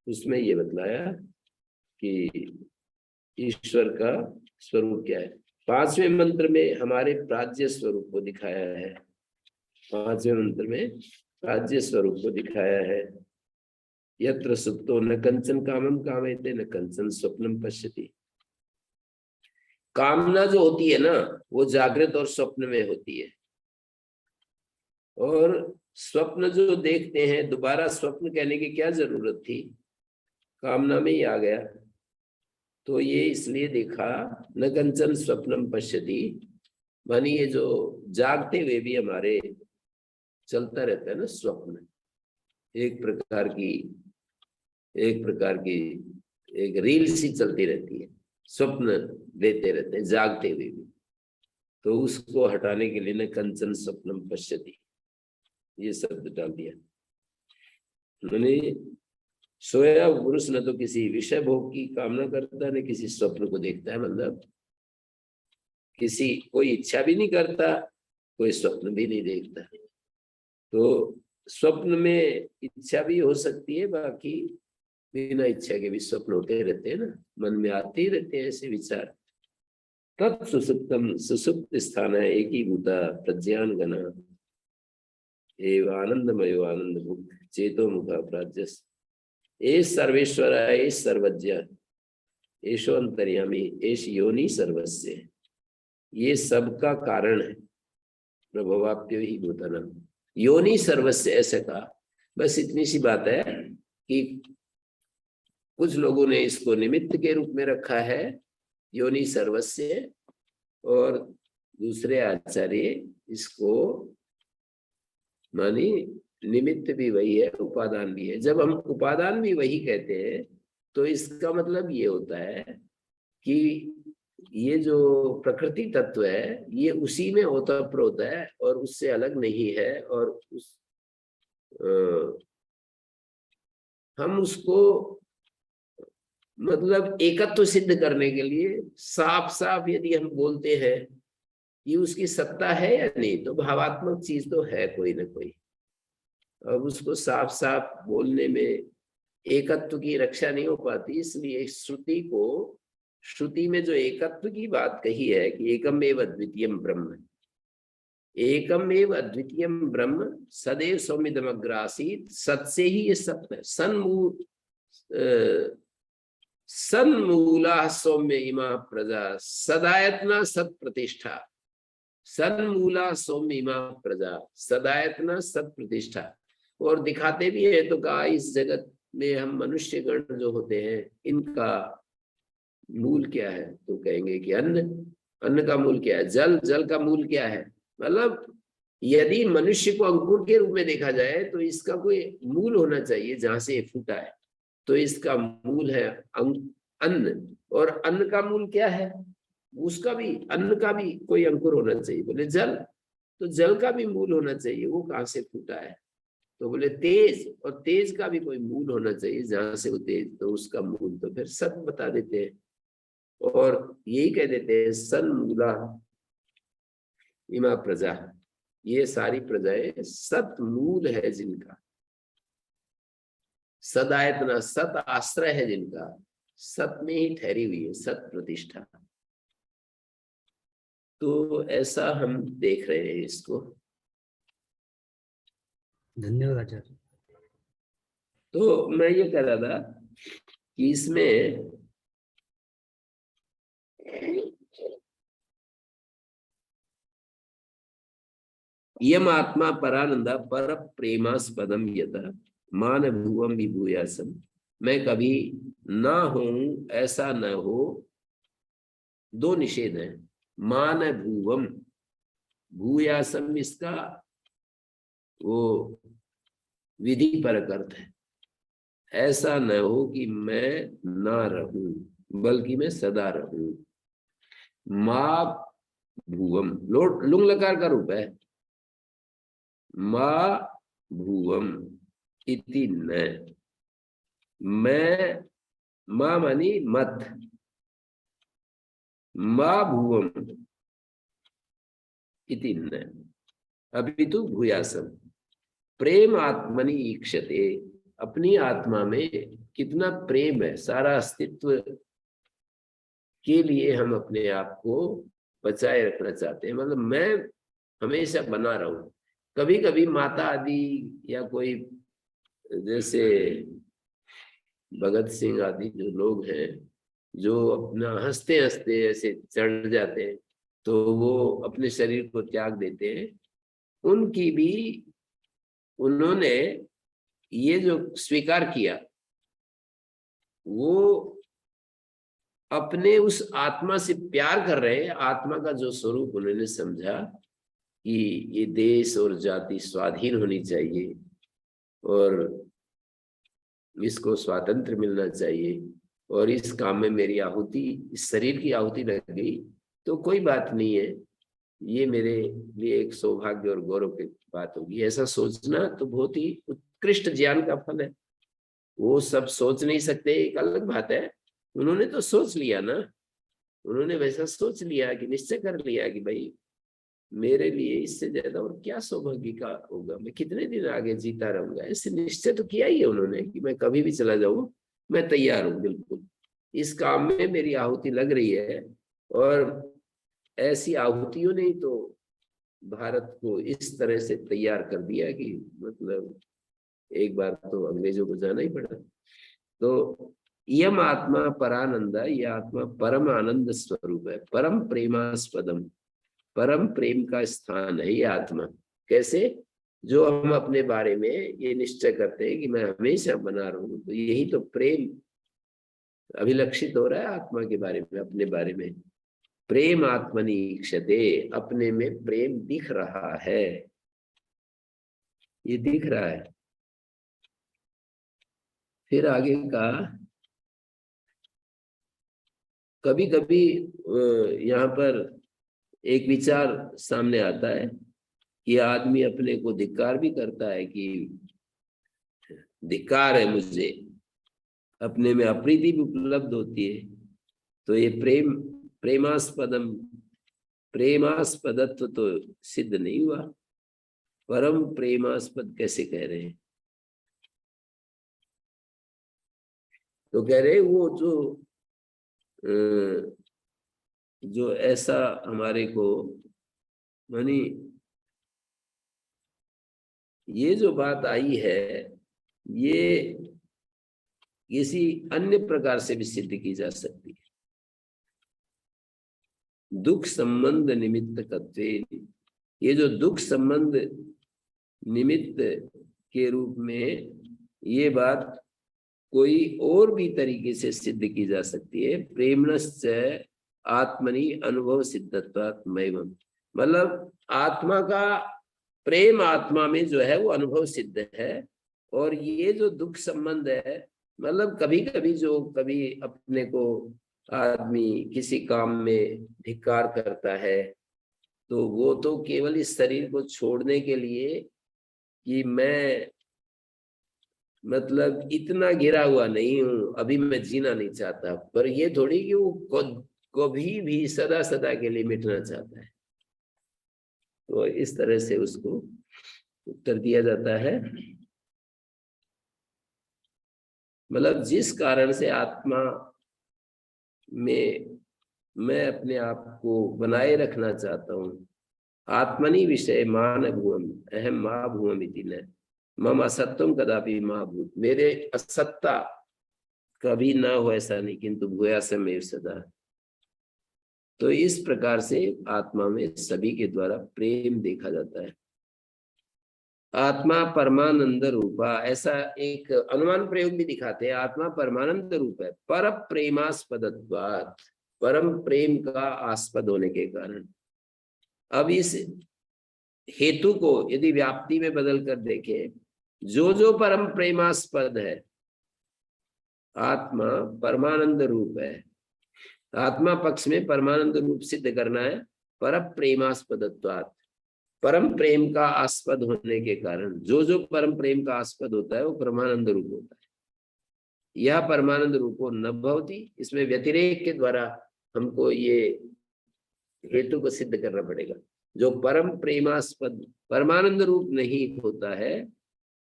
उसमें ये बतलाया कि ईश्वर का स्वरूप क्या है। 5वें मंत्र में हमारे प्राज्य स्वरूप को दिखाया है, 5वें मंत्र में प्राज्य स्वरूप को दिखाया है। यत्र सुप्तो न कंचन कामम कामयते न कंचन स्वप्नम पश्यति। कामना जो होती है ना वो जागृत और स्वप्न में होती है, और स्वप्न जो देखते हैं, दोबारा स्वप्न कहने की क्या जरूरत थी, कामना में ही आ गया। तो ये इसलिए देखा, न कंचन स्वप्नम पश्यति, मानी ये जो जागते हुए भी हमारे चलता रहता है ना स्वप्न, एक प्रकार की एक रील सी चलती रहती है, स्वप्न देते रहते हैं जागते हुए भी। तो उसको हटाने के लिए न कंचन स्वप्नम पश्यति ये शब्द डाल दिया। मैंने सोया पुरुष न तो किसी विषय भोग की कामना करता, न किसी स्वप्न को देखता है, मतलब किसी कोई इच्छा भी नहीं करता, कोई स्वप्न भी नहीं देखता। तो स्वप्न में इच्छा भी हो सकती है, बाकी बिना इच्छा के भी स्वप्न होते रहते हैं ना, मन में आते ही रहते हैं ऐसे विचार। तत् सुसुप्तम, सुसुप्त स्थान है एक ही भूता प्रज्ञान गना एव आनंदमयो आनंद मुख चेतो मुखा प्राज्यस एष सर्वेश्वर एष सर्वज्ञ एषो अंतर्यामी एष योनि सर्वस्य। ये सबका कारण है, प्रभवाप्यो ही भूतनम योनि सर्वस्य, ऐसे कहा। बस इतनी सी बात है कि कुछ लोगों ने इसको निमित्त के रूप में रखा है, योनि सर्वस्य, और दूसरे आचार्य इसको मानी निमित्त भी वही है, उपादान भी है। जब हम उपादान भी वही कहते हैं तो इसका मतलब ये होता है कि ये जो प्रकृति तत्व है ये उसी में ओतप्रोत है और उससे अलग नहीं है, और हम उसको मतलब एकत्व सिद्ध करने के लिए साफ साफ यदि हम बोलते हैं कि उसकी सत्ता है या नहीं, तो भावात्मक चीज तो है कोई ना कोई। अब उसको साफ साफ बोलने में एकत्व की रक्षा नहीं हो पाती, इसलिए श्रुति में जो एकत्व की बात कही है कि एकम एव अद्वितीयम ब्रह्म, एकम एव अद्वितीयम ब्रह्म सदैव सौम्यदमग्रासीत, सत से ही ये सत्य है। सन्मूला सौम्य इमा प्रजा सदायतना सत प्रतिष्ठा, सन्मूला सौम्य इमा प्रजा सदायतना सत प्रतिष्ठा। और दिखाते भी है तो कहा इस जगत में हम मनुष्य गण जो होते हैं इनका मूल क्या है, तो कहेंगे कि अन्न, अन्न का मूल क्या है, जल, जल का मूल क्या है। मतलब यदि मनुष्य को अंकुर के रूप में देखा जाए तो इसका कोई मूल होना चाहिए जहां से ये फूटा है, तो इसका मूल है अन्न। और अन्न का मूल क्या है, उसका भी, अन्न का भी कोई अंकुर होना चाहिए। बोले जल, तो जल का भी मूल होना चाहिए, वो कहां से फूटा है, तो बोले तेज, और तेज का भी कोई मूल होना चाहिए जहां से वो तेज, तो उसका मूल तो फिर सत बता देते हैं। और यही कह देते हैं सन्मूला इमा प्रजा, ये सारी प्रजाएं सत मूल है जिनका, सदायतना सत आश्रय है जिनका, सत में ही ठहरी हुई है सत प्रतिष्ठा। तो ऐसा हम देख रहे हैं इसको। धन्यवाद आचार्य। तो मैं ये कह रहा था कि इसमें यम आत्मा परानंदा पर प्रेमास्पदम यथा मान भुवम विभूयासम, मैं कभी ना हूं ऐसा न हो। दो निषेध है, मान भुवम, भूयासम इसका वो विधि परक अर्थ है। ऐसा न हो कि मैं ना रहूं, बल्कि मैं सदा रहूं। माँ भुवम लुंग लकार का रूप है, माँ भुवम इति न, मैं, माँ मानी मत, माँ भुवम इति न अपितु भूयासम, प्रेम आत्मनि ईक्षते, अपनी आत्मा में कितना प्रेम है, सारा अस्तित्व के लिए हम अपने आप को बचाए रखना चाहते हैं। मतलब मैं हमेशा बना रहूं। कभी कभी माता आदि या कोई जैसे भगत सिंह आदि जो लोग हैं, जो अपना हंसते हंसते ऐसे चढ़ जाते हैं, तो वो अपने शरीर को त्याग देते हैं। उनकी भी, उन्होंने ये जो स्वीकार किया, वो अपने उस आत्मा से प्यार कर रहे हैं। आत्मा का जो स्वरूप उन्होंने समझा कि ये देश और जाति स्वाधीन होनी चाहिए और इसको स्वातंत्र मिलना चाहिए, और इस काम में मेरी आहुति, इस शरीर की आहुति लग गई तो कोई बात नहीं है, ये मेरे लिए एक सौभाग्य और गौरव की बात होगी। ऐसा सोचना तो बहुत ही उत्कृष्ट ज्ञान का फल है। वो सब सोच नहीं सकते, एक अलग बात है। उन्होंने तो सोच लिया ना, उन्होंने वैसा सोच लिया कि निश्चय कर लिया कि भाई मेरे लिए इससे ज्यादा और क्या सौभाग्य का होगा, मैं कितने दिन आगे जीता रहूंगा। ऐसे निश्चय तो किया ही है उन्होंने कि मैं कभी भी चला जाऊं, मैं तैयार हूं बिल्कुल, इस काम में मेरी आहुति लग रही है। और ऐसी आहुतियों ने तो भारत को इस तरह से तैयार कर दिया कि मतलब एक बार तो अंग्रेजों को जाना ही पड़ा। तो यम आत्मा परानंदा, यह आत्मा परम आनंद स्वरूप है, परम प्रेमास्पदम, परम प्रेम का स्थान है ये आत्मा। कैसे, जो हम अपने बारे में ये निश्चय करते हैं कि मैं हमेशा बना रहूं, तो यही तो प्रेम अभिलक्षित हो रहा है आत्मा के बारे में, अपने बारे में। प्रेम आत्मनि ईक्षते, अपने में प्रेम दिख रहा है, ये दिख रहा है। फिर आगे का, कभी कभी यहाँ पर एक विचार सामने आता है कि आदमी अपने को धिक्कार भी करता है कि धिक्कार है मुझे, अपने में अप्रीति भी उपलब्ध होती है, तो ये प्रेमास्पदत्व तो सिद्ध नहीं हुआ। परम प्रेमास्पद कैसे कह रहे हैं? तो कह रहे वो जो ऐसा हमारे को मानी, ये जो बात आई है ये किसी अन्य प्रकार से भी सिद्ध की जा सकती है। दुख संबंध निमित्त कत्वे, ये जो दुख संबंध निमित्त के रूप में ये बात कोई और भी तरीके से सिद्ध की जा सकती है। प्रेमणश्च आत्मनि अनुभव सिद्धत्वात् मैवम्, मतलब आत्मा का प्रेम आत्मा में जो है वो अनुभव सिद्ध है। और ये जो दुख संबंध है, मतलब कभी कभी जो कभी अपने को आदमी किसी काम में धिक्कार करता है, तो वो तो केवल इस शरीर को छोड़ने के लिए कि मैं मतलब इतना गिरा हुआ नहीं हूं, अभी मैं जीना नहीं चाहता, पर ये थोड़ी कि वो कभी भी सदा सदा के लिए मिटना चाहता है। तो इस तरह से उसको उत्तर दिया जाता है। मतलब जिस कारण से आत्मा में मैं अपने आप को बनाए रखना चाहता हूँ, आत्मनि विषय मान भूम अहम माँ भूम इति न मम असत्यम कदापि महाभूत, मेरे असत्ता कभी ना हो ऐसा नहीं, किंतु भूयासमेव सदा। तो इस प्रकार से आत्मा में सभी के द्वारा प्रेम देखा जाता है। आत्मा परमानंद रूपा, ऐसा एक अनुमान प्रयोग भी दिखाते हैं। आत्मा परमानंद रूप है पर प्रेमास्पदत्वात्, परम प्रेम का आस्पद होने के कारण। अब इस हेतु को यदि व्याप्ति में बदल कर देखें, जो परम प्रेमास्पद है, आत्मा परमानंद रूप है। आत्मा पक्ष में परमानंद रूप सिद्ध करना है पर प्रेमास्पदत्वात्, परम प्रेम का आस्पद होने के कारण। जो परम प्रेम का आस्पद होता है वो परमानंद रूप होता है। यह परमानंद रूपो न भवति, इसमें व्यतिरेक के द्वारा हमको ये हेतु को सिद्ध करना पड़ेगा। जो परम प्रेमास्पद परमानंद रूप नहीं होता है,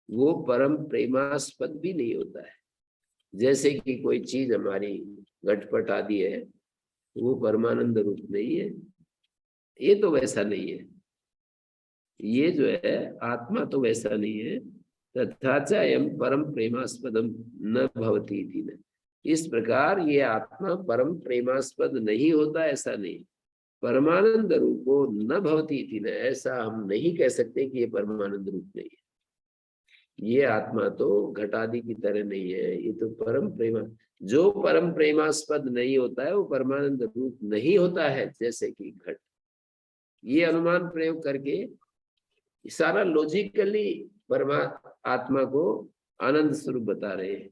वो परम प्रेमास्पद भी नहीं होता है। जैसे कि कोई चीज हमारी घटपट आदि है, वो परमानंद रूप नहीं है, ये तो वैसा नहीं है। ये जो है आत्मा तो वैसा नहीं है। तथा च अयं परम प्रेमास्पदम न भवति इति न, इस प्रकार ये आत्मा परम प्रेमास्पद नहीं होता, ऐसा नहीं। परमानंद रूपो न भवति इति न, ऐसा हम नहीं कह सकते कि ये परमानंद रूप नहीं है। ये आत्मा तो घटादि की तरह नहीं है, ये तो परम प्रेमा, जो परम प्रेमास्पद नहीं होता है वो परमानंद रूप नहीं होता है, जैसे कि घट। ये अनुमान प्रयोग करके सारा लॉजिकली परमा आत्मा को आनंद स्वरूप बता रहे हैं।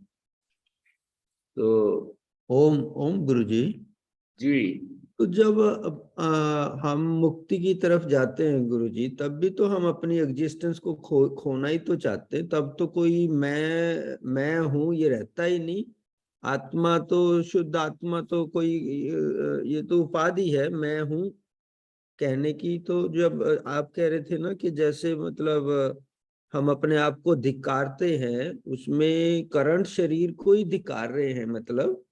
तो ओम ओम गुरुजी, जी, तो जब हम मुक्ति की तरफ जाते हैं गुरुजी, तब भी तो हम अपनी एग्जिस्टेंस को खोना ही तो चाहते हैं। तब तो कोई मैं हूँ ये रहता ही नहीं। आत्मा तो शुद्ध आत्मा तो कोई ये तो उपाधि है मैं हूँ कहने की। तो जब आप कह रहे थे ना कि जैसे मतलब हम अपने आप को धिक्कारते हैं, उसमें करंट शरीर को ही धिक्कार रहे हैं मतलब,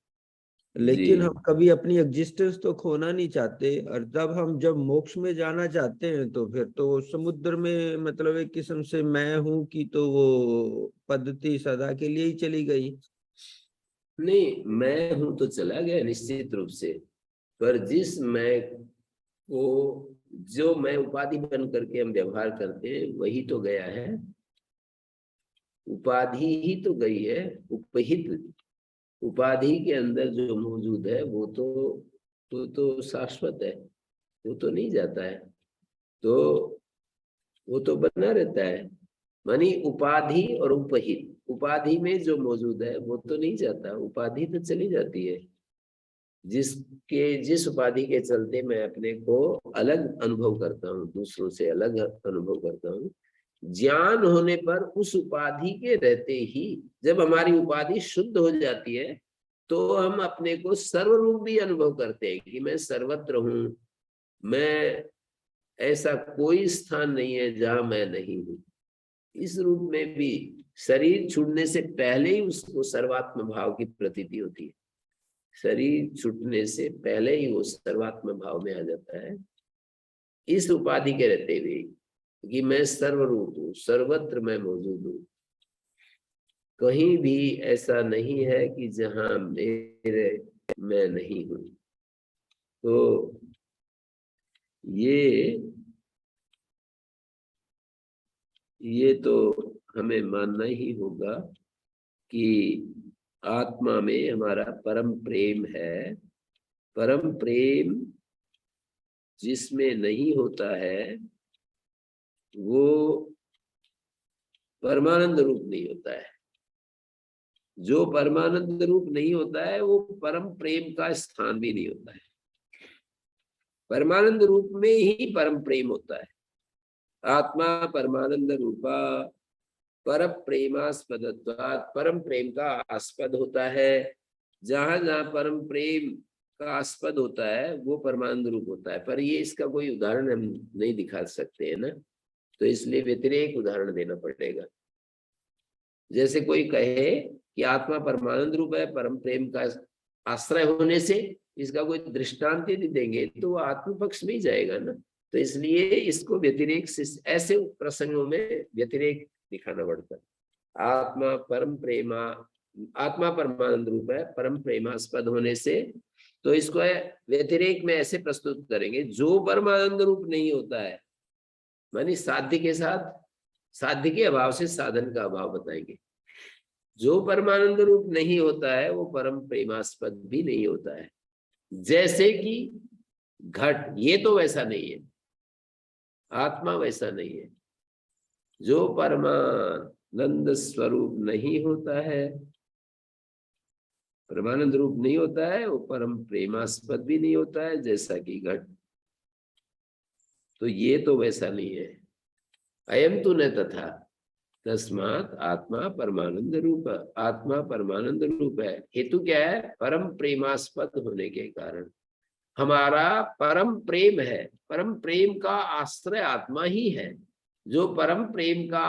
लेकिन हम कभी अपनी एग्जिस्टेंस तो खोना नहीं चाहते। और जब मोक्ष में जाना चाहते हैं तो फिर तो समुद्र में मतलब एक किस्म से मैं हूं की तो वो पद्धति सदा के लिए ही चली गई। नहीं, मैं हूं तो चला गया निश्चित रूप से, पर जिस मैं को जो मैं उपाधि बन करके हम व्यवहार करते हैं वही तो गया है। उपाधि ही तो गई है। उपहित उपाधि के अंदर जो मौजूद है वो तो शाश्वत है, वो तो नहीं जाता है, तो वो तो बना रहता है। मानी उपाधि और उपहित, उपाधि में जो मौजूद है वो तो नहीं जाता, उपाधि तो चली जाती है। जिस उपाधि के चलते मैं अपने को अलग अनुभव करता हूँ, दूसरों से अलग अनुभव करता हूँ, ज्ञान होने पर उस उपाधि के रहते ही, जब हमारी उपाधि शुद्ध हो जाती है तो हम अपने को सर्वरूप भी अनुभव करते हैं कि मैं सर्वत्र हूं, मैं, ऐसा कोई स्थान नहीं है जहां मैं नहीं हूं। इस रूप में भी शरीर छूटने से पहले ही उसको सर्वात्म भाव की प्रतीति होती है। शरीर छूटने से पहले ही वो सर्वात्म भाव में आ जाता है, इस उपाधि के रहते हुए कि मैं सर्वरूप हूं, सर्वत्र मैं मौजूद हूं। कहीं भी ऐसा नहीं है कि जहां मेरे मैं नहीं हूं। तो ये तो हमें मानना ही होगा कि आत्मा में हमारा परम प्रेम है। परम प्रेम जिसमें नहीं होता है वो परमानंद रूप नहीं होता है। जो परमानंद रूप नहीं होता है वो परम प्रेम का स्थान भी नहीं होता है। परमानंद रूप में ही परम प्रेम होता है। आत्मा परमानंद रूपा पर प्रेमास्पदत्वात्, परम प्रेम का आस्पद होता है। जहां जहां परम प्रेम का आस्पद होता है वो परमानंद रूप होता है। पर ये इसका कोई उदाहरण हम नहीं दिखा सकते हैं ना, तो इसलिए व्यतिरेक उदाहरण देना पड़ेगा। जैसे कोई कहे कि आत्मा परमानंद रूप है, परम प्रेम का आश्रय होने से, इसका कोई दृष्टांत यदि देंगे तो वो आत्म पक्ष में ही जाएगा ना। तो इसलिए इसको व्यतिरेक से, ऐसे प्रसंगों में व्यतिरेक दिखाना पड़ता है। आत्मा परम प्रेमा, आत्मा परमानंद रूप है, परम प्रेमास्पद होने से, तो इसको व्यतिरेक में ऐसे प्रस्तुत करेंगे, जो परमानंद रूप नहीं होता है, मानी साध्य के साथ, साध्य के अभाव से साधन का अभाव बताएंगे। जो परमानंद रूप नहीं होता है वो परम प्रेमास्पद भी नहीं होता है। जैसे कि घट, ये तो वैसा नहीं है, आत्मा वैसा नहीं है। जो परमानंद स्वरूप नहीं होता है, परमानंद रूप नहीं होता है, वो परम प्रेमास्पद भी नहीं होता है, जैसा कि घट। तो ये तो वैसा नहीं है। अयम तो न तथा, तस्मात् आत्मा परमानंद रूप, आत्मा परमानंद रूप है। हेतु क्या है? परम प्रेमास्पद होने के कारण हमारा परम प्रेम है। परम प्रेम का आश्रय आत्मा ही है। जो परम प्रेम का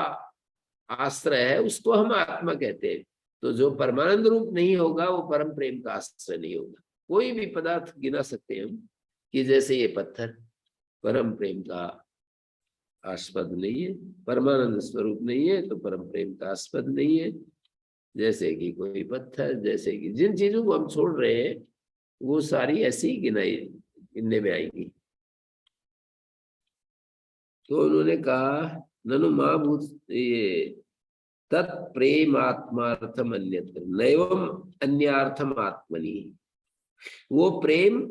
आश्रय है उसको हम आत्मा कहते हैं। तो जो परमानंद रूप नहीं होगा वो परम प्रेम का आश्रय नहीं होगा। कोई भी पदार्थ गिना सकते हैं हम, कि जैसे ये पत्थर परम प्रेम का आस्पद नहीं है, परमानंद स्वरूप नहीं है, तो परम प्रेम का आस्पद नहीं है। जैसे कि कोई पत्थर, जैसे कि जिन चीजों को हम छोड़ रहे हैं वो सारी ऐसी ही गिनने में आएंगी। तो उन्होंने कहा ननु माँ भूत ये तत्प्रेमात्मार्थम अन्यत्र नैवम अन्यार्थम आत्मनि। वो प्रेम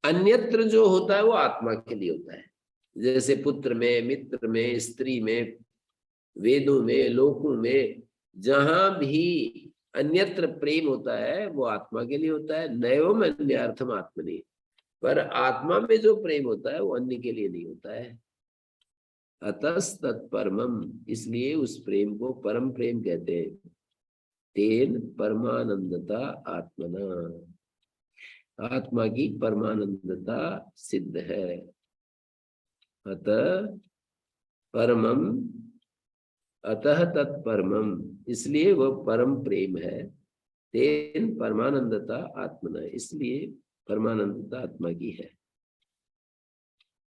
अन्यत्र जो होता है वो आत्मा के लिए होता है। जैसे पुत्र में, मित्र में, स्त्री में, वेदों में, लोकों में, जहां भी अन्यत्र प्रेम होता है वो आत्मा के लिए होता है। नैवम अन्यार्थम आत्मनि, पर आत्मा में जो प्रेम होता है वो अन्य के लिए नहीं होता है। अतस तत्परमम, इसलिए उस प्रेम को परम प्रेम कहते हैं। तेन परमानंदता आत्मना, आत्मा की परमानंदता सिद्ध है। अतः परमम, अतः तत्परमम, इसलिए वह परम प्रेम है। तेन परमानंदता आत्मना, इसलिए परमानंदता आत्मा की है।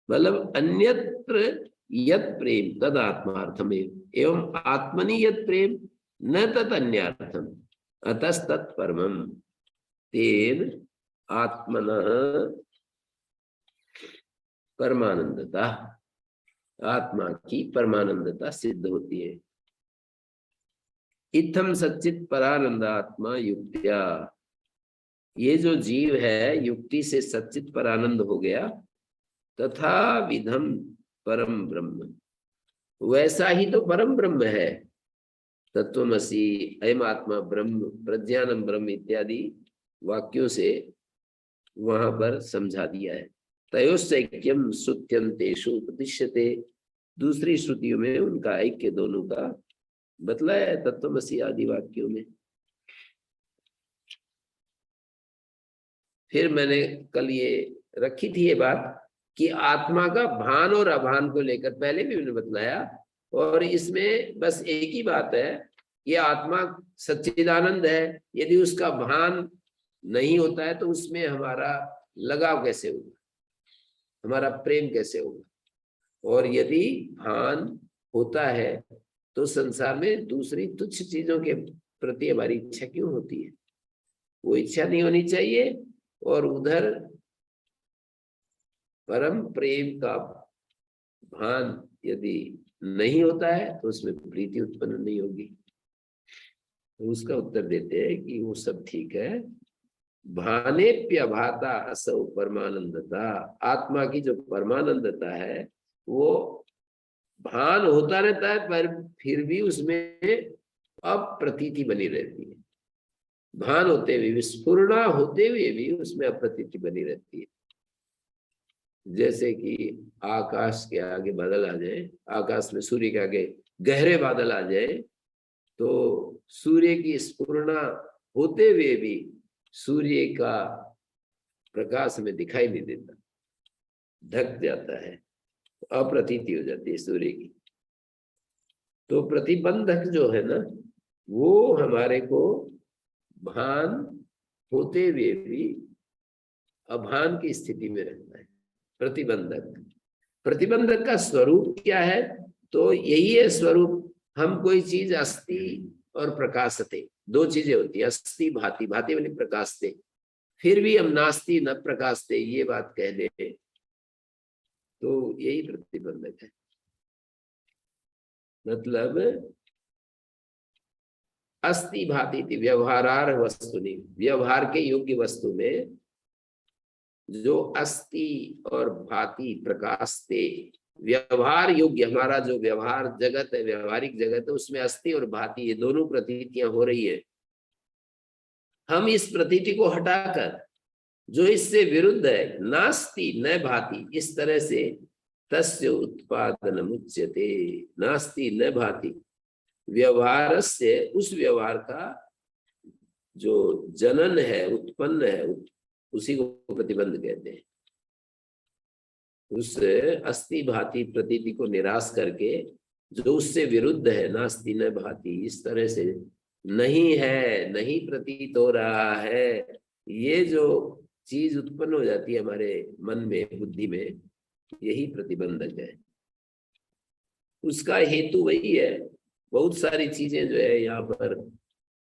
मतलब अन्यत्र यत प्रेम तद आत्मार्थम एवं आत्मनि यत प्रेम न तत् अन्यार्थम अतस्तत् परमम तेन आत्मनः परमानंदता, आत्मा की परमानंदता सिद्ध होती है। इत्थम सच्चित परानंद आत्मा युक्त्या, ये जो जीव है युक्ति से सच्चित परानंद हो गया। तथा विधम परम ब्रह्म, वैसा ही तो परम ब्रह्म है। तत्वमसि, अयम आत्मा ब्रह्म, प्रज्ञानम ब्रह्म इत्यादि वाक्यों से वहां पर समझा दिया है। तयोस्सैक्यम सुत्यंतेषु उपदिश्यते, दूसरी श्रुतियों में उनका ऐक्य दोनों का बतलाया है तत्वमसी आदि वाक्यों में। फिर मैंने कल ये रखी थी ये बात कि आत्मा का भान और अभान को लेकर पहले भी मैंने बतलाया, और इसमें बस एक ही बात है, ये आत्मा सच्चिदानंद है, यदि उसका भान नहीं होता है तो उसमें हमारा लगाव कैसे होगा, हमारा प्रेम कैसे होगा। और यदि भान होता है तो संसार में दूसरी तुच्छ चीजों के प्रति हमारी इच्छा क्यों होती है? वो इच्छा नहीं होनी चाहिए। और उधर परम प्रेम का भान यदि नहीं होता है तो उसमें प्रीति उत्पन्न नहीं होगी। तो उसका उत्तर देते हैं कि वो सब ठीक है। भानेप्यभाता असौ परमानंदता, आत्मा की जो परमानंदता है वो भान होता रहता है पर फिर भी उसमें अप्रतीति बनी रहती है। भान होते हुए भी, स्फुरणा होते हुए भी उसमें अप्रतीति बनी रहती है। जैसे कि आकाश के आगे बादल आ जाए, आकाश में सूर्य के आगे गहरे बादल आ जाए तो सूर्य की स्फुरणा होते हुए भी सूर्य का प्रकाश में दिखाई नहीं देता, ढक जाता है, अप्रतीति हो जाती है सूर्य की। तो प्रतिबंधक जो है ना, वो हमारे को भान होते हुए भी अभान की स्थिति में रहता है। प्रतिबंधक, प्रतिबंधक का स्वरूप क्या है? तो यही है स्वरूप। हम कोई चीज अस्ति और प्रकाशते, दो चीजें होती है, अस्ति भाति, भाति वाली प्रकाशते, फिर भी हम नास्ति न प्रकाशते ये बात कह दे तो यही प्रतिबंधक है। मतलब अस्ति भाति थी व्यवहारार वस्तुनि, व्यवहार के योग्य वस्तु में जो अस्ति और भाति प्रकाशते, व्यवहार योग्य हमारा जो व्यवहार जगत है, व्यवहारिक जगत है, उसमें अस्ति और भाति ये दोनों प्रतीतियां हो रही है। हम इस प्रतीति को हटाकर जो इससे विरुद्ध है, नास्ति न भाति, इस तरह से तस्य उत्पादनम उच्यते, नास्ति न भाति, व्यवहार से उस व्यवहार का जो जनन है, उत्पन्न है, उसी को प्रतिबंध कहते हैं। उस अस्ति भाति प्रतीति को निराश करके जो उससे विरुद्ध है, नास्ति न भाति, इस तरह से नहीं है, नहीं प्रतीत हो रहा है, ये जो चीज उत्पन्न हो जाती है हमारे मन में, बुद्धि में, यही प्रतिबंधक है। उसका हेतु वही है। बहुत सारी चीजें जो है यहाँ पर,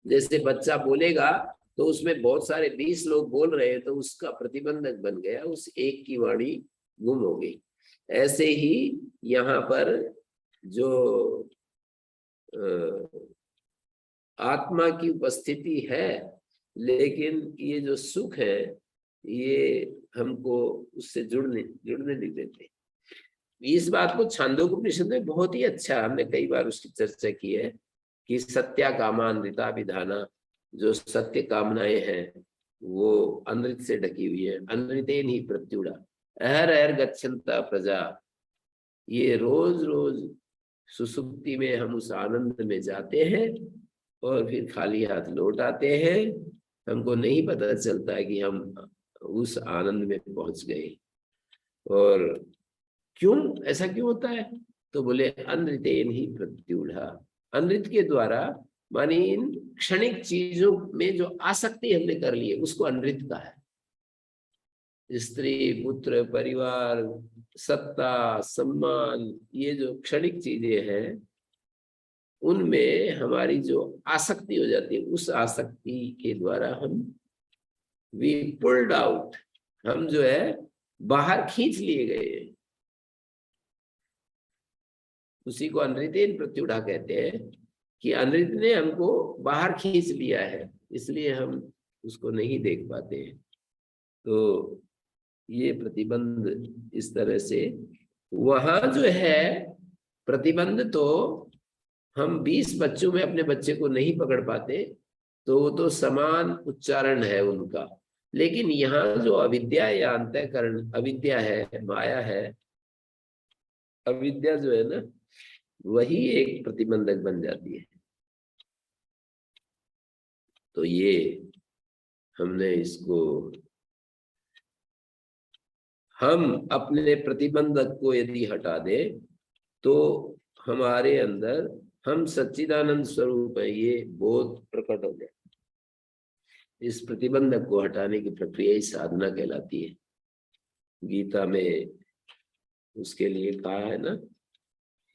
जैसे बच्चा बोलेगा तो उसमें बहुत सारे 20 लोग बोल रहे हैं तो उसका प्रतिबंधक बन गया, उस एक की वाणी गुम हो गई। ऐसे ही यहाँ पर जो आत्मा की उपस्थिति है, लेकिन ये जो सुख है ये हमको उससे जुड़ने नहीं देते। इस बात को छांदोग्योपनिषद में बहुत ही अच्छा, हमने कई बार उसकी चर्चा की है कि सत्या कामानृता विधाना, जो सत्य कामनाएं हैं वो अनृत से ढकी हुई है। अनृतेन ही प्रत्युड़ा अहर अहर गच्छन्ता प्रजा, ये रोज रोज सुसुप्ति में हम उस आनंद में जाते हैं और फिर खाली हाथ लौट आते हैं। हमको नहीं पता चलता है कि हम उस आनंद में पहुंच गए। और क्यों, ऐसा क्यों होता है? तो बोले अनृतेन ही प्रत्युड़ा, अनृत के द्वारा, मानी इन क्षणिक चीजों में जो आसक्ति हमने कर ली है उसको अनृत का है। स्त्री, पुत्र, परिवार, सत्ता, सम्मान, ये जो क्षणिक चीजें हैं उनमें हमारी जो आसक्ति हो जाती है, उस आसक्ति के द्वारा हम वी पुल्ड आउट, हम जो है बाहर खींच लिए गए। उसी को अनृतेन प्रत्युड़ा कहते हैं कि अनृत ने हमको बाहर खींच लिया है, इसलिए हम उसको नहीं देख पाते हैं। तो ये प्रतिबंध इस तरह से वहां जो है प्रतिबंध, तो हम 20 बच्चों में अपने बच्चे को नहीं पकड़ पाते, तो वो तो समान उच्चारण है उनका। लेकिन यहाँ जो अविद्या या अंतःकरण, अविद्या है, माया है, अविद्या जो है ना, वही एक प्रतिबंधक बन जाती है। तो ये हमने इसको, हम अपने प्रतिबंधक को यदि हटा दें तो हमारे अंदर हम सच्चिदानंद स्वरूप है, ये बोध प्रकट हो जाए। इस प्रतिबंधक को हटाने की प्रक्रिया ही साधना कहलाती है। गीता में उसके लिए कहा है ना,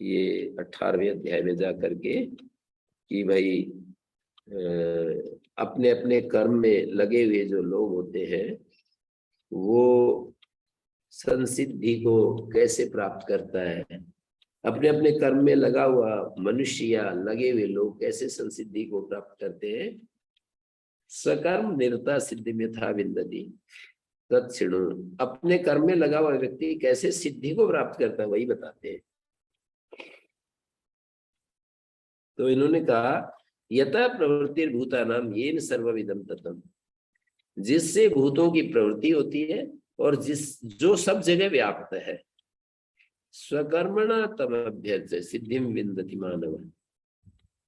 ये 18वें अध्याय में जा करके कि भाई अपने अपने कर्म में लगे हुए जो लोग होते हैं वो संसिद्धि को कैसे प्राप्त करता है। अपने अपने कर्म में लगा हुआ मनुष्य या लगे हुए लोग कैसे संसिद्धि को प्राप्त करते हैं। सकर्म निरता सिद्धि में था विंदती तत्क्षिणु। अपने कर्म में लगा हुआ व्यक्ति कैसे सिद्धि को प्राप्त करता है वही बताते हैं। तो इन्होंने कहा यथा प्रवृत्ति भूतानाम येन सर्वविदम ततम, जिससे भूतों की प्रवृत्ति होती है और जो सब जगह व्याप्त है। स्वकर्मणा तमभ्यर्च्य सिद्धिम विन्दति मानव,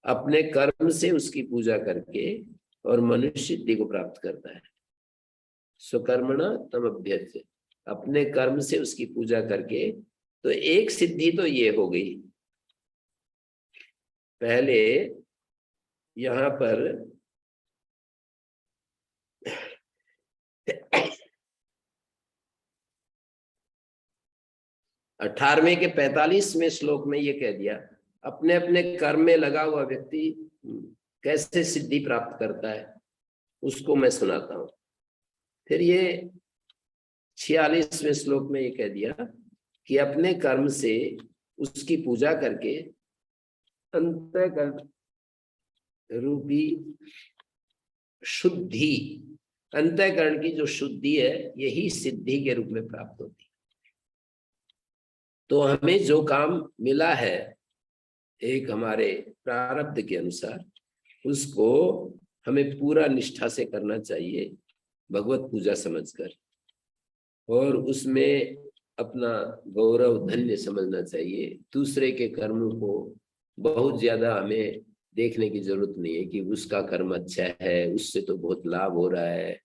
अपने कर्म से उसकी पूजा करके और मनुष्य सिद्धि को प्राप्त करता है। स्वकर्मणा तमभ्यर्च्य, अपने कर्म से उसकी पूजा करके, तो एक सिद्धि तो ये हो गई। पहले यहाँ पर 18वें के 45वें श्लोक में ये कह दिया, अपने अपने कर्म में लगा हुआ व्यक्ति कैसे सिद्धि प्राप्त करता है उसको मैं सुनाता हूं। फिर ये 46वें श्लोक में ये कह दिया कि अपने कर्म से उसकी पूजा करके अंतःकरण रूपी शुद्धि, अंतःकरण की जो शुद्धि है यही सिद्धि के रूप में प्राप्त होती है। तो हमें जो काम मिला है एक हमारे प्रारब्ध के अनुसार, उसको हमें पूरा निष्ठा से करना चाहिए, भगवत पूजा समझकर, और उसमें अपना गौरव धन्य समझना चाहिए। दूसरे के कर्मों को बहुत ज्यादा हमें देखने की जरूरत नहीं है कि उसका कर्म अच्छा है, उससे तो बहुत लाभ हो रहा है,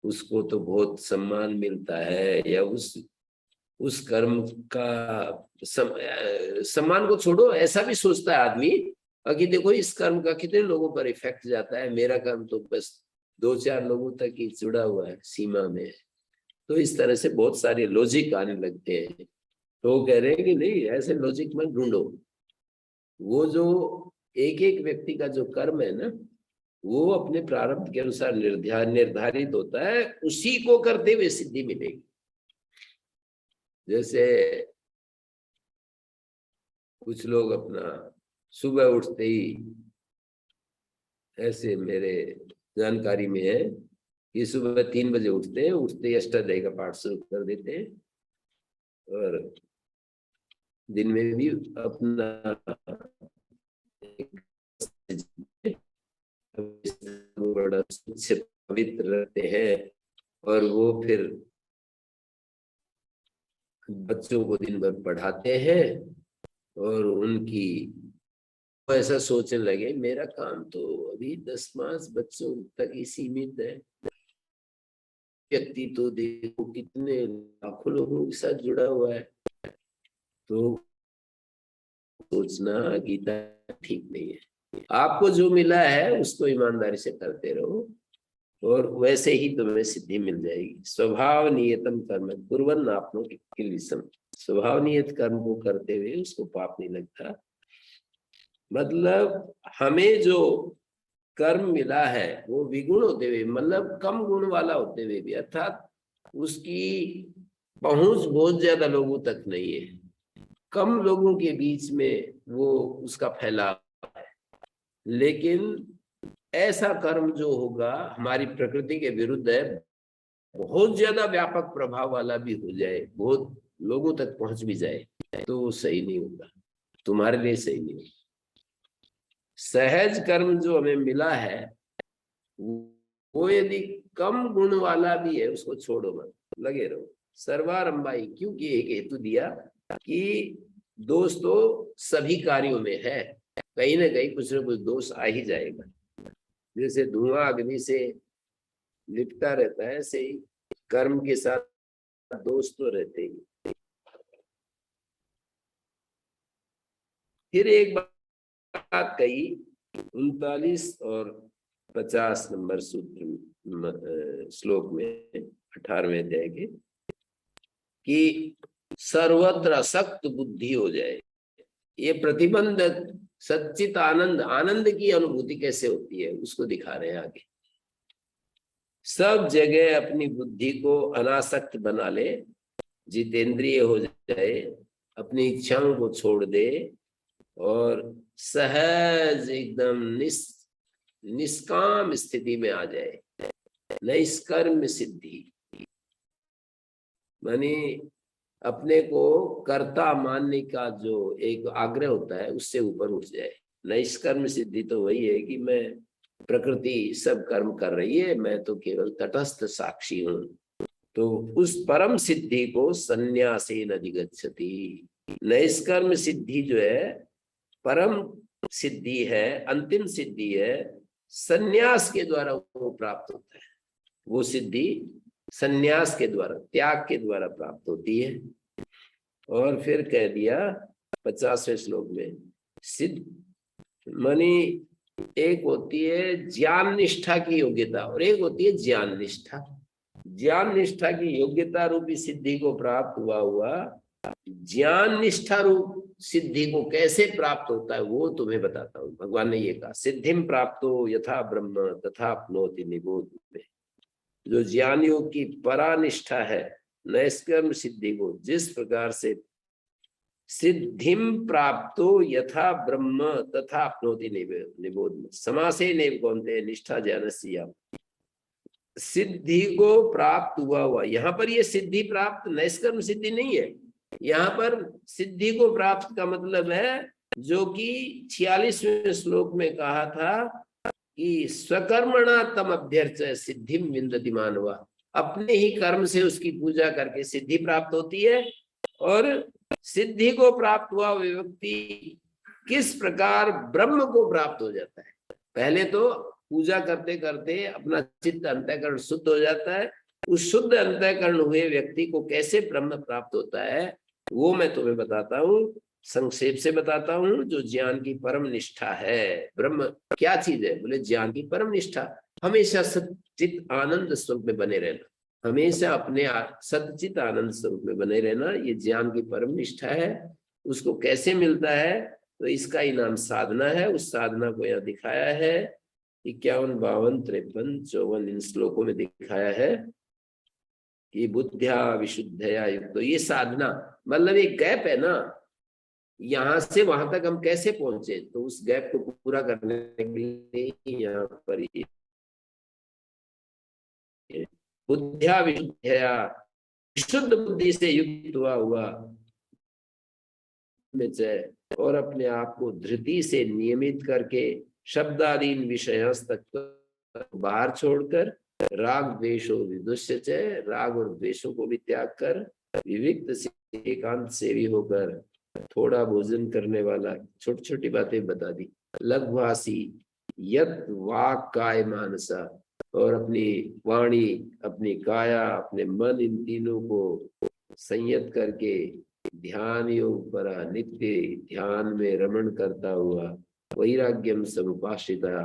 उसको तो बहुत सम्मान मिलता है, या उस कर्म का सम्मान को छोड़ो, ऐसा भी सोचता है आदमी कि देखो इस कर्म का कितने लोगों पर इफेक्ट जाता है, मेरा कर्म तो बस 2-4 लोगों तक ही जुड़ा हुआ है, सीमा में है। तो इस तरह से बहुत सारे लॉजिक आने लगते हैं। तो वो कह रहे हैं कि नहीं, ऐसे लॉजिक मत ढूंढो। वो जो एक एक व्यक्ति का जो कर्म है ना, वो अपने प्रारब्ध के अनुसार निर्धारित होता है, उसी को करते हुए सिद्धि मिलेगी। जैसे कुछ लोग अपना सुबह उठते ही, ऐसे मेरे जानकारी में है कि सुबह 3 बजे उठते हैं, उठते ही अष्टाध्यायी का पाठ शुरू कर देते हैं, और दिन में भी अपना बड़ा पवित्र रहते हैं, और वो फिर बच्चों को दिन भर पढ़ाते हैं, और उनकी ऐसा सोचने लगे मेरा काम तो अभी 10-5 बच्चों तक ही सीमित है। व्यक्ति तो देखो कितने लाखों लोगों के साथ जुड़ा हुआ है। तो सोचना गीता ठीक नहीं है। आपको जो मिला है उसको ईमानदारी से करते रहो, और वैसे ही तुम्हें सिद्धि मिल जाएगी। स्वभाव नियतम कर्म कुर्वन् आपनोति किल्बिषम्, स्वभाव नियत कर्म को करते हुए उसको पाप नहीं लगता। मतलब हमें जो कर्म मिला है वो विगुण होते हुए, मतलब कम गुण वाला होते हुए भी, अर्थात उसकी पहुंच बहुत ज्यादा लोगों तक नहीं है, कम लोगों के बीच में वो उसका फैलाव है। लेकिन ऐसा कर्म जो होगा हमारी प्रकृति के विरुद्ध है, बहुत ज्यादा व्यापक प्रभाव वाला भी हो जाए, बहुत लोगों तक पहुंच भी जाए, तो वो सही नहीं होगा, तुम्हारे लिए सही नहीं होगा। सहज कर्म जो हमें मिला है वो यदि कम गुण वाला भी है उसको छोड़ो मत, लगे रहो। सर्वारंभाई, क्योंकि एक हेतु दिया कि दोष तो सभी कार्यों में है, कहीं ना कहीं कुछ ना कुछ दोष आ ही जाएगा। जैसे धुआं अग्नि से लिपटा रहता है, ऐसे ही कर्म के साथ दोष तो रहते ही। फिर एक बात कही 39 और 50 नंबर सूत्र श्लोक में 18वें अध्याय के, कि सर्वत्र असक्त बुद्धि हो जाए। ये प्रतिबंधक सच्चित आनंद, आनंद की अनुभूति कैसे होती है उसको दिखा रहे हैं आगे। सब जगह अपनी बुद्धि को अनासक्त बना ले, जितेंद्रिय हो जाए, अपनी इच्छाओं को छोड़ दे और सहज एकदम निष्काम स्थिति में आ जाए। नैष्कर्म सिद्धि माने अपने को कर्ता मानने का जो एक आग्रह होता है उससे ऊपर उठ जाए। नैष्कर्म सिद्धि तो वही है कि मैं, प्रकृति सब कर्म कर रही है, मैं तो केवल तटस्थ साक्षी हूं। तो उस परम सिद्धि को संन्यासेन अधिगच्छति। नैष्कर्म सिद्धि जो है परम सिद्धि है, अंतिम सिद्धि है, संन्यास के द्वारा वो प्राप्त होता है। वो सिद्धि संन्यास के द्वारा, त्याग के द्वारा प्राप्त होती है। और फिर कह दिया 50वें श्लोक में, सिद्ध मानी एक होती है ज्ञान निष्ठा की योग्यता और एक होती है ज्ञान निष्ठा। ज्ञान निष्ठा की योग्यता रूपी सिद्धि को प्राप्त हुआ ज्ञान निष्ठा रूप सिद्धि को कैसे प्राप्त होता है वो तुम्हें बताता हूं। भगवान ने ये कहा, सिद्धिम प्राप्तो यथा ब्रह्म तथा प्नोति निबोध में। जो ज्ञान योग की परानिष्ठा है, नैष्कर्म सिद्धि को जिस प्रकार से सिद्धिम प्राप्तो यथा ब्रह्म तथा अपनोति निबोध में, समासे नेव कौनते निष्ठा ज्ञानस्य, सिद्धि को प्राप्त हुआ। यहाँ पर ये सिद्धि प्राप्त नैष्कर्म सिद्धि नहीं है। यहाँ पर सिद्धि को प्राप्त का मतलब है जो कि 46वें श्लोक में कहा था कि स्वकर्मणा तम अभ्यर्चय सिद्धिम विन्दति मानवा। अपने ही कर्म से उसकी पूजा करके सिद्धि प्राप्त होती है। और सिद्धि को प्राप्त हुआ व्यक्ति किस प्रकार ब्रह्म को प्राप्त हो जाता है। पहले तो पूजा करते करते अपना चित्त अंतःकरण शुद्ध हो जाता है। उस शुद्ध अंतःकरण हुए व्यक्ति को कैसे ब्रह्म प्राप्त होता है वो मैं तुम्हें बताता हूँ, संक्षेप से बताता हूँ। जो ज्ञान की परम निष्ठा है, ब्रह्म क्या चीज है बोले, ज्ञान की परम निष्ठा। हमेशा सच्चित आनंद स्वरूप में बने रहना, हमेशा अपने सच्चित आनंद स्वरूप में बने रहना, ये ज्ञान की परम निष्ठा है। उसको कैसे मिलता है तो इसका ही नाम साधना है। उस साधना को यहाँ दिखाया है 51, 52, 53, 54 इन श्लोकों में दिखाया है कि बुद्ध्या विशुद्धया युक्त। ये साधना मतलब एक गैप है ना, यहां से वहां तक हम कैसे पहुंचे, तो उस गैप को पूरा करने के लिए यहाँ पर बुद्ध्या विशुद्धया, विशुद्ध बुद्धि से युक्त हुआ और अपने आप को धृति से नियमित करके शब्दादीन विषय तक बाहर छोड़कर राग द्वेषो विदुष्य, राग और द्वेषों को भी त्याग कर विविक्त से एकांत सेवी होकर थोड़ा भोजन करने वाला, छोटी छोटी बातें बता दी, लघ्वासी यत वाक काय मानसा, और अपनी वाणी, अपनी काया, अपने मन, इन तीनों को संयत करके ध्यान योग पर नित्य ध्यान में रमण करता हुआ, वैराग्यम समुपाश्रिता,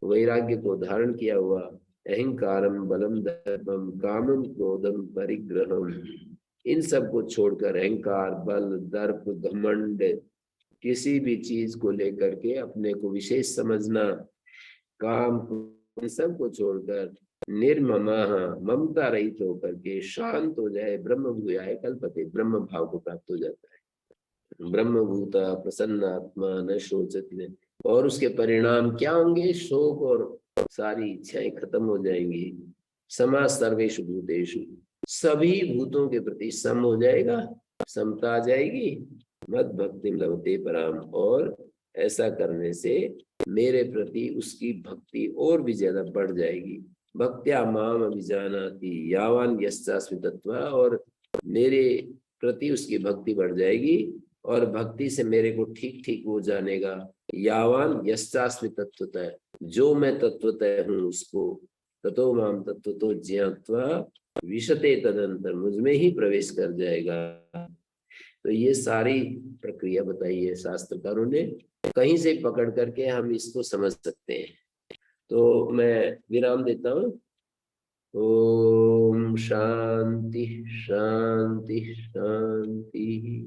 वैराग्य को धारण किया हुआ, अहंकारम बलम दर्पम कामम क्रोधम परिग्रहम, इन सब को छोड़कर अहंकार, बल, दर्प, घमंड, किसी भी चीज को लेकर के अपने को विशेष समझना, काम, इन सब को छोड़कर निर्ममः, ममता रहित होकर के शांत हो जाए, ब्रह्म भूयाय कल्पते, ब्रह्म भाव को प्राप्त हो जाता है। ब्रह्म भूता प्रसन्न आत्मा न शोचति, और उसके परिणाम क्या होंगे, शोक और सारी इच्छाएं खत्म हो जाएंगी। समा सर्वेषु भूतेषु, सभी भूतों के प्रति सम हो जाएगा, समता आ जाएगी। मद भक्ति लभते पराम, और ऐसा करने से मेरे प्रति उसकी भक्ति और भी ज्यादा बढ़ जाएगी। भक्त्या माम अभिजानाति यावान यस्यास्मि तत्वा, और मेरे प्रति उसकी भक्ति बढ़ जाएगी और भक्ति से मेरे को ठीक ठीक वो जानेगा। यावान यश्चास्मि तत्वतः, जो मैं तत्वतः हूँ उसको, ततो माम तत्वतो ज्ञात्वा विशते तदंतर, मुझ में ही प्रवेश कर जाएगा। तो ये सारी प्रक्रिया बताई है शास्त्रकारों ने, कहीं से पकड़ करके हम इसको समझ सकते हैं। तो मैं विराम देता हूँ। ओम शांति शांति शांति।